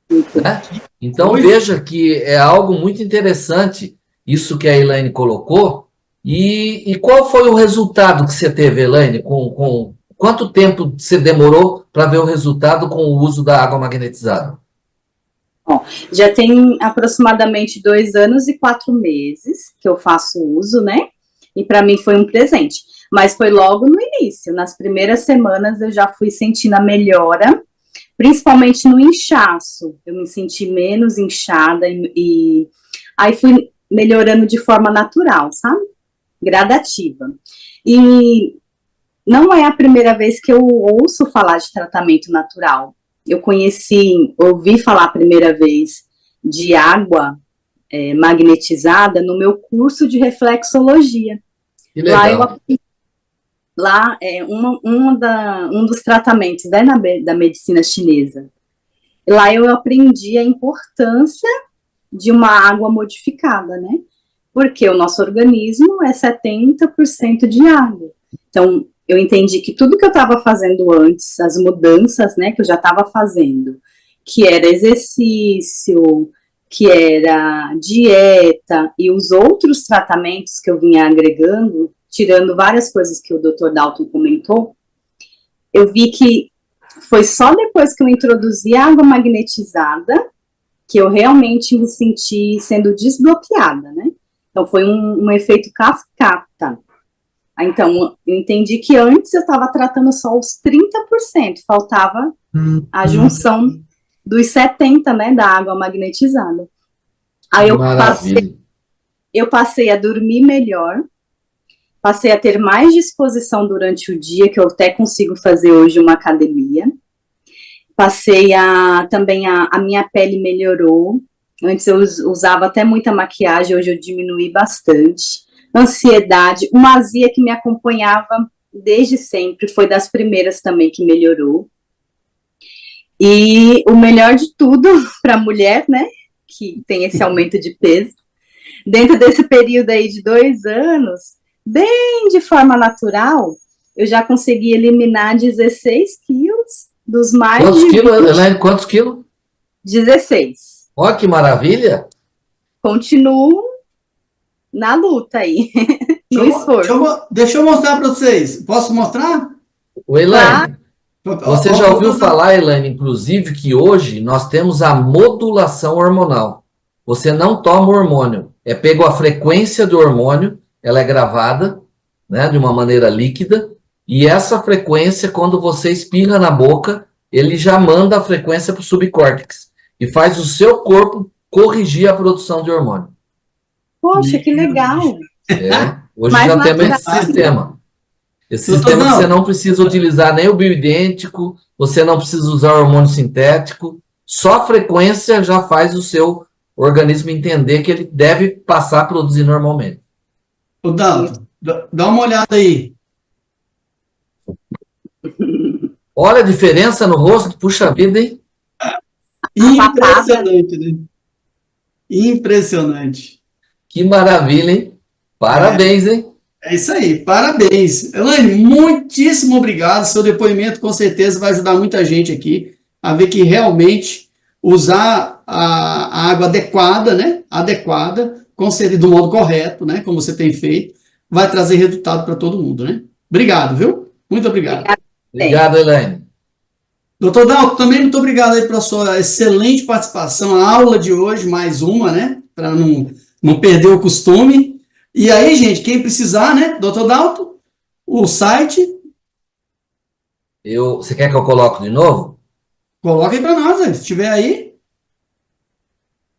Né? Então, veja que é algo muito interessante isso que a Elaine colocou. E qual foi o resultado que você teve, Elaine? Com quanto tempo você demorou para ver o resultado com o uso da água magnetizada? Bom, já tem aproximadamente 2 anos e 4 meses que eu faço uso, né? E para mim foi um presente. Mas foi logo no início, nas primeiras semanas eu já fui sentindo a melhora, principalmente no inchaço. Eu me senti menos inchada e aí fui melhorando de forma natural, sabe? Gradativa. E não é a primeira vez que eu ouço falar de tratamento natural. Eu ouvi falar a primeira vez de água magnetizada no meu curso de reflexologia. Que legal. Lá é um dos tratamentos, né, da medicina chinesa. Lá eu aprendi a importância de uma água modificada, né? Porque o nosso organismo é 70% de água. Então, eu entendi que tudo que eu estava fazendo antes, as mudanças, né, que eu já estava fazendo, que era exercício, que era dieta e os outros tratamentos que eu vinha agregando, tirando várias coisas que o Dr. Dalton comentou, eu vi que foi só depois que eu introduzi a água magnetizada que eu realmente me senti sendo desbloqueada, né? Então, foi um efeito cascata. Então, eu entendi que antes eu estava tratando só os 30%, faltava a junção dos 70%, né, da água magnetizada. Aí eu passei a dormir melhor, passei a ter mais disposição durante o dia, que eu até consigo fazer hoje uma academia. Também a minha pele melhorou, Antes eu usava até muita maquiagem, hoje eu diminui bastante. Ansiedade, uma azia que me acompanhava desde sempre, foi das primeiras também que melhorou. E o melhor de tudo para a mulher, né, que tem esse aumento de peso, dentro desse período aí de 2 anos, bem de forma natural, eu já consegui eliminar 16 quilos dos mais Quantos de quilos, 20. Elaine? Quantos quilos? 16. Olha que maravilha! Continuo na luta aí, no esforço. Deixa eu mostrar para vocês. Posso mostrar? O Claro. Elaine, você já ouviu falar, Elaine, inclusive, que hoje nós temos a modulação hormonal. Você não toma hormônio. É pego a frequência do hormônio, ela é gravada, né, de uma maneira líquida, e essa frequência, quando você espirra na boca, ele já manda a frequência para o subcórtex e faz o seu corpo corrigir a produção de hormônio. Poxa, que legal. Hoje Mais já temos natural. esse sistema. Esse Doutor, sistema que não. você não precisa utilizar nem o bioidêntico, você não precisa usar hormônio sintético, só a frequência já faz o seu organismo entender que ele deve passar a produzir normalmente. Ô, Dalton, dá uma olhada aí. Olha a diferença no rosto, puxa vida, hein? Impressionante, né? Impressionante. Que maravilha, hein? Parabéns, hein? É isso aí, parabéns. Elaine, muitíssimo obrigado. Seu depoimento com certeza vai ajudar muita gente aqui a ver que realmente usar a água adequada, né? Adequada, concedida do modo correto, né? Como você tem feito, vai trazer resultado para todo mundo, né? Obrigado, viu? Muito obrigado. Obrigado, Elaine. Doutor Dalton, também muito obrigado aí pela sua excelente participação, a aula de hoje, mais uma, né? Para não perder o costume. E aí, gente, quem precisar, né, doutor Dalton, o site, Você quer que eu coloque de novo? coloca aí para nós, né? Se tiver aí,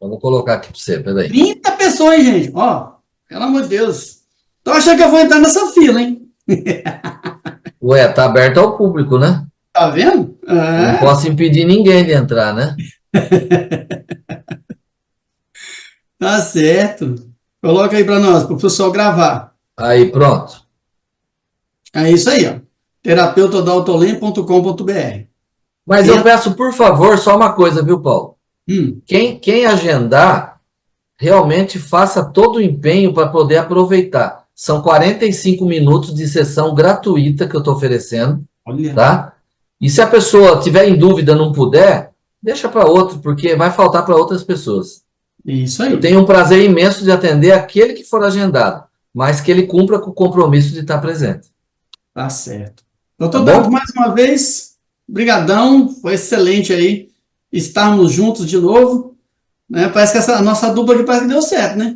Eu vou colocar aqui para você, peraí. 30 pessoas, hein, gente, ó, pelo amor de Deus. Tô achando que eu vou entrar nessa fila, hein? Ué, tá aberto ao público, né? Tá vendo? Eu não É, posso impedir ninguém de entrar, né? tá certo. Coloca aí para nós, para o pessoal gravar. Aí, pronto. É isso aí, ó. terapeutadaltolen.com.br. Mas eu peço, por favor, só uma coisa, viu, Paulo? Quem agendar, realmente faça todo o empenho para poder aproveitar. São 45 minutos de sessão gratuita que eu estou oferecendo, Olha. tá? E se a pessoa tiver em dúvida, não puder, deixa para outro, porque vai faltar para outras pessoas. Isso aí. Eu tenho um prazer imenso de atender aquele que for agendado, mas que ele cumpra com o compromisso de estar presente. Tá certo. Doutor Tá Dalton, bom? mais uma vez, brigadão, foi excelente aí estarmos juntos de novo, né? Parece que a nossa dupla aqui parece que deu certo, né?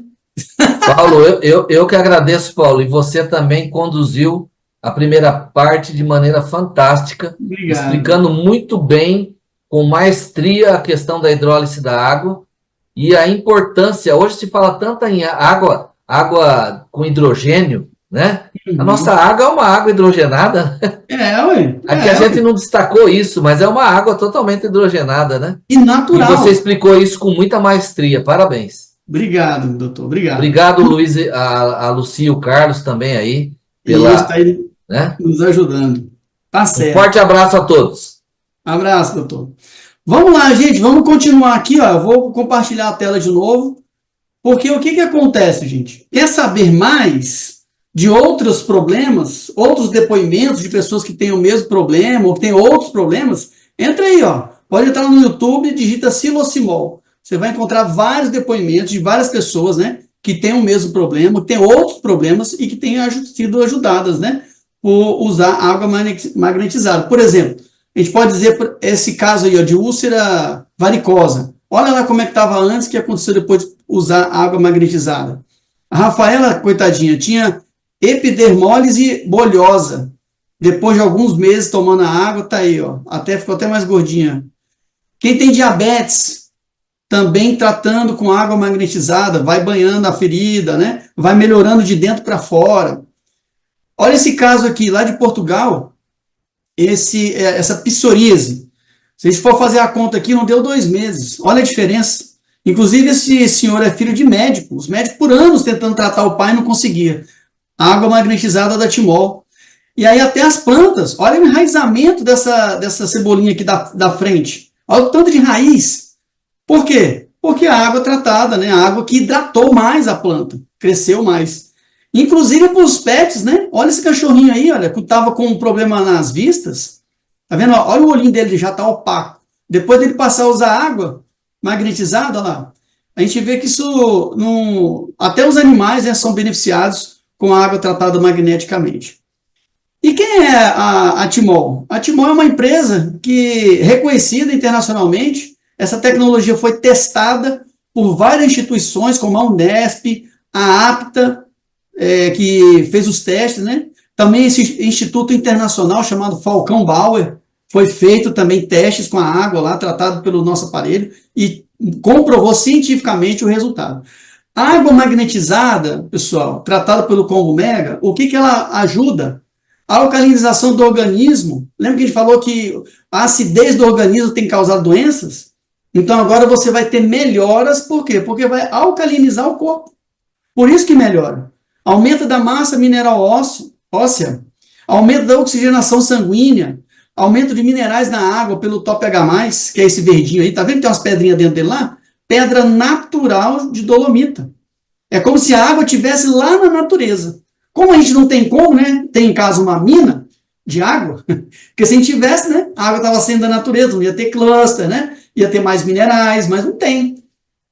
Paulo, eu que agradeço, Paulo, e você também conduziu a primeira parte de maneira fantástica, Obrigado. explicando muito bem, com maestria, a questão da hidrólise da água e a importância. Hoje se fala tanto em água com hidrogênio, né? A nossa água é uma água hidrogenada. Ué. Aqui a gente não destacou isso, mas é uma água totalmente hidrogenada, né? E natural. E você explicou isso com muita maestria. Parabéns. Obrigado, doutor. Obrigado. Obrigado, Luiz, a Lucia e o Carlos também aí, Isso, tá aí né? nos ajudando. Tá Um certo. forte abraço a todos. Abraço, doutor. Vamos lá, gente, vamos continuar aqui, ó. Eu vou compartilhar a tela de novo, porque o que acontece, gente? Quer saber mais de outros problemas, outros depoimentos de pessoas que têm o mesmo problema ou que têm outros problemas? Entra aí, ó. Pode entrar no YouTube, digita Psilocimol. Você vai encontrar vários depoimentos de várias pessoas, né, que têm o mesmo problema, que têm outros problemas e que têm sido ajudadas, né, por usar água magnetizada. Por exemplo, a gente pode dizer esse caso aí, ó, de úlcera varicosa. Olha lá como é que estava antes, o que aconteceu depois de usar água magnetizada. A Rafaela, coitadinha, tinha epidermólise bolhosa. Depois de alguns meses tomando a água, tá aí, ó, ficou até mais gordinha. Quem tem diabetes, também tratando com água magnetizada, vai banhando a ferida, né? Vai melhorando de dentro para fora. Olha esse caso aqui, lá de Portugal, essa psoríase. Se a gente for fazer a conta aqui, não deu 2 meses. Olha a diferença. Inclusive, esse senhor é filho de médico. Os médicos, por anos, tentando tratar o pai, não conseguia. Água magnetizada da Timol. E aí até as plantas, olha o enraizamento dessa cebolinha aqui da frente. Olha o tanto de raiz. Por quê? Porque a água tratada, né? A água que hidratou mais a planta, cresceu mais. Inclusive para os pets, né? Olha esse cachorrinho aí, olha, que estava com um problema nas vistas. Tá vendo? Olha o olhinho dele, já está opaco. Depois dele passar a usar água magnetizada, olha lá, a gente vê que isso, até os animais, né, são beneficiados com a água tratada magneticamente. E quem é a Timol? A Timol é uma empresa reconhecida internacionalmente. Essa tecnologia foi testada por várias instituições, como a Unesp, a APTA, que fez os testes, né? Também esse instituto internacional chamado Falcão Bauer, foi feito também testes com a água lá, tratado pelo nosso aparelho, e comprovou cientificamente o resultado. A água magnetizada, pessoal, tratada pelo Combo Mega, o que ela ajuda? A alcalinização do organismo. Lembra que a gente falou que a acidez do organismo tem causado doenças? Então agora você vai ter melhoras, por quê? Porque vai alcalinizar o corpo. Por isso que melhora. Aumento da massa mineral óssea, aumento da oxigenação sanguínea, aumento de minerais na água pelo top H+, que é esse verdinho aí, tá vendo que tem umas pedrinhas dentro dele lá? Pedra natural de dolomita. É como se a água estivesse lá na natureza. Como a gente não tem como, né? Tem em casa uma mina de água, porque se a gente tivesse, né? A água estava saindo da natureza, não ia ter cluster, né? Ia ter mais minerais, mas não tem.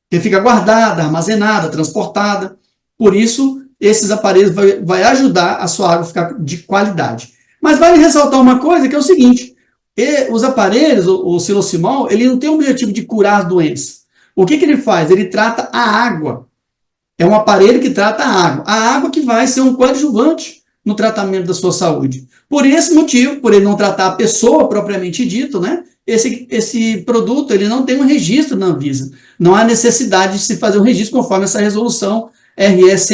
Porque fica guardada, armazenada, transportada. Por isso, esses aparelhos vai ajudar a sua água a ficar de qualidade. Mas vale ressaltar uma coisa, que é o seguinte, os aparelhos, o Silocimol, ele não tem o objetivo de curar as doenças. O que ele faz? Ele trata a água. É um aparelho que trata a água que vai ser um coadjuvante no tratamento da sua saúde. Por esse motivo, por ele não tratar a pessoa propriamente dito, né, esse produto ele não tem um registro na Anvisa. Não há necessidade de se fazer um registro conforme essa resolução RS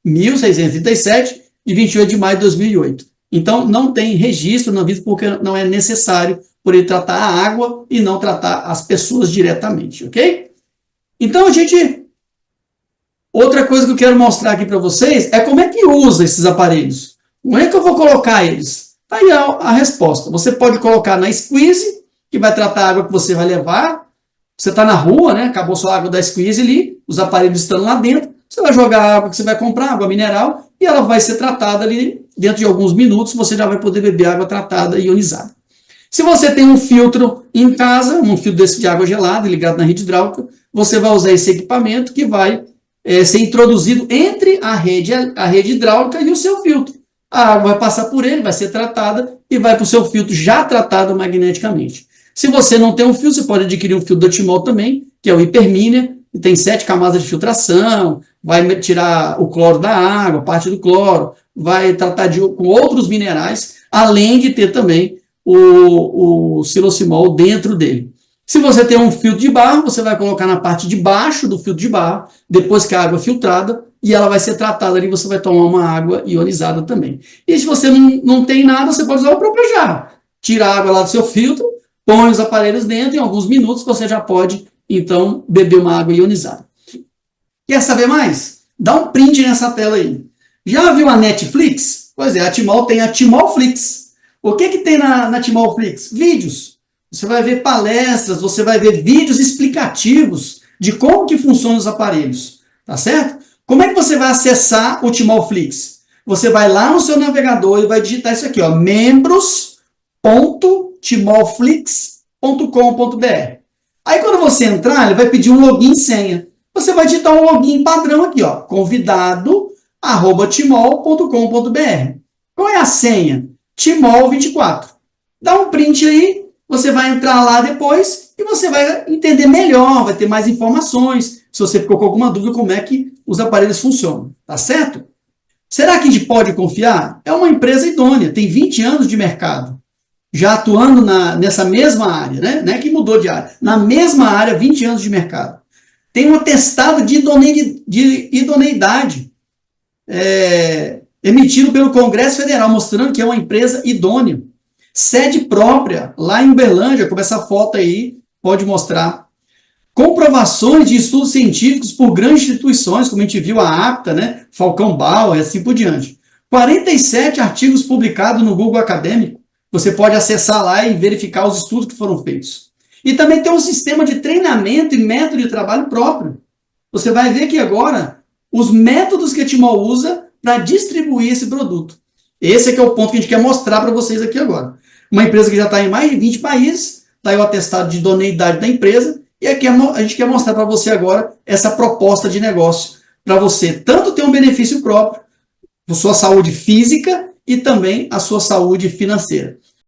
1637, de 28 de maio de 2008. Então, não tem registro na Anvisa porque não é necessário por ele tratar a água e não tratar as pessoas diretamente, ok? Então, outra coisa que eu quero mostrar aqui para vocês é como é que usa esses aparelhos. Como é que eu vou colocar eles? Tá aí a resposta. Você pode colocar na squeeze, que vai tratar a água que você vai levar. Você está na rua, né? Acabou sua água da squeeze ali, os aparelhos estão lá dentro. Você vai jogar a água que você vai comprar, água mineral, e ela vai ser tratada ali dentro de alguns minutos. Você já vai poder beber água tratada e ionizada. Se você tem um filtro em casa, um filtro desse de água gelada ligado na rede hidráulica, você vai usar esse equipamento que vai ser introduzido entre a rede hidráulica e o seu filtro. A água vai passar por ele, vai ser tratada e vai para o seu filtro já tratado magneticamente. Se você não tem um filtro, você pode adquirir um filtro da Timol também, que é o Hiperminer, que tem 7 camadas de filtração, vai tirar o cloro da água, parte do cloro, vai tratar com outros minerais, além de ter também o Silocimol dentro dele. Se você tem um filtro de barro, você vai colocar na parte de baixo do filtro de barro, depois que a água é filtrada, e ela vai ser tratada ali, você vai tomar uma água ionizada também. E se você não tem nada, você pode usar o próprio jarro. Tira a água lá do seu filtro, põe os aparelhos dentro, em alguns minutos você já pode, então, beber uma água ionizada. Quer saber mais? Dá um print nessa tela aí. Já viu a Netflix? Pois é, a Timol tem a Timolflix. O que tem na Timolflix? Vídeos. Você vai ver palestras, você vai ver vídeos explicativos de como que funcionam os aparelhos, tá certo? Como é que você vai acessar o Timolflix? Você vai lá no seu navegador e vai digitar isso aqui, ó, membros.timolflix.com.br. Aí quando você entrar, ele vai pedir um login e senha. Você vai digitar um login padrão aqui, ó, convidado@timol.com.br. Qual é a senha? Timol24. Dá um print aí, você vai entrar lá depois e você vai entender melhor, vai ter mais informações, se você ficou com alguma dúvida como é que os aparelhos funcionam, tá certo? Será que a gente pode confiar? É uma empresa idônea, tem 20 anos de mercado, já atuando nessa mesma área, né? Não é que mudou de área, na mesma área, 20 anos de mercado. Tem um atestado de idoneidade emitido pelo Congresso Federal, mostrando que é uma empresa idônea. Sede própria, lá em Uberlândia, como essa foto aí, pode mostrar comprovações de estudos científicos por grandes instituições, como a gente viu a APTA, né, Falcão Bauer e assim por diante. 47 artigos publicados no Google Acadêmico. Você pode acessar lá e verificar os estudos que foram feitos. E também tem um sistema de treinamento e método de trabalho próprio. Você vai ver que agora os métodos que a Timol usa para distribuir esse produto. Esse é que é o ponto que a gente quer mostrar para vocês aqui agora. Uma empresa que já está em mais de 20 países, está aí o atestado de idoneidade da empresa, e aqui a gente quer mostrar para você agora essa proposta de negócio, para você tanto ter um benefício próprio, por sua saúde física e também a sua saúde financeira.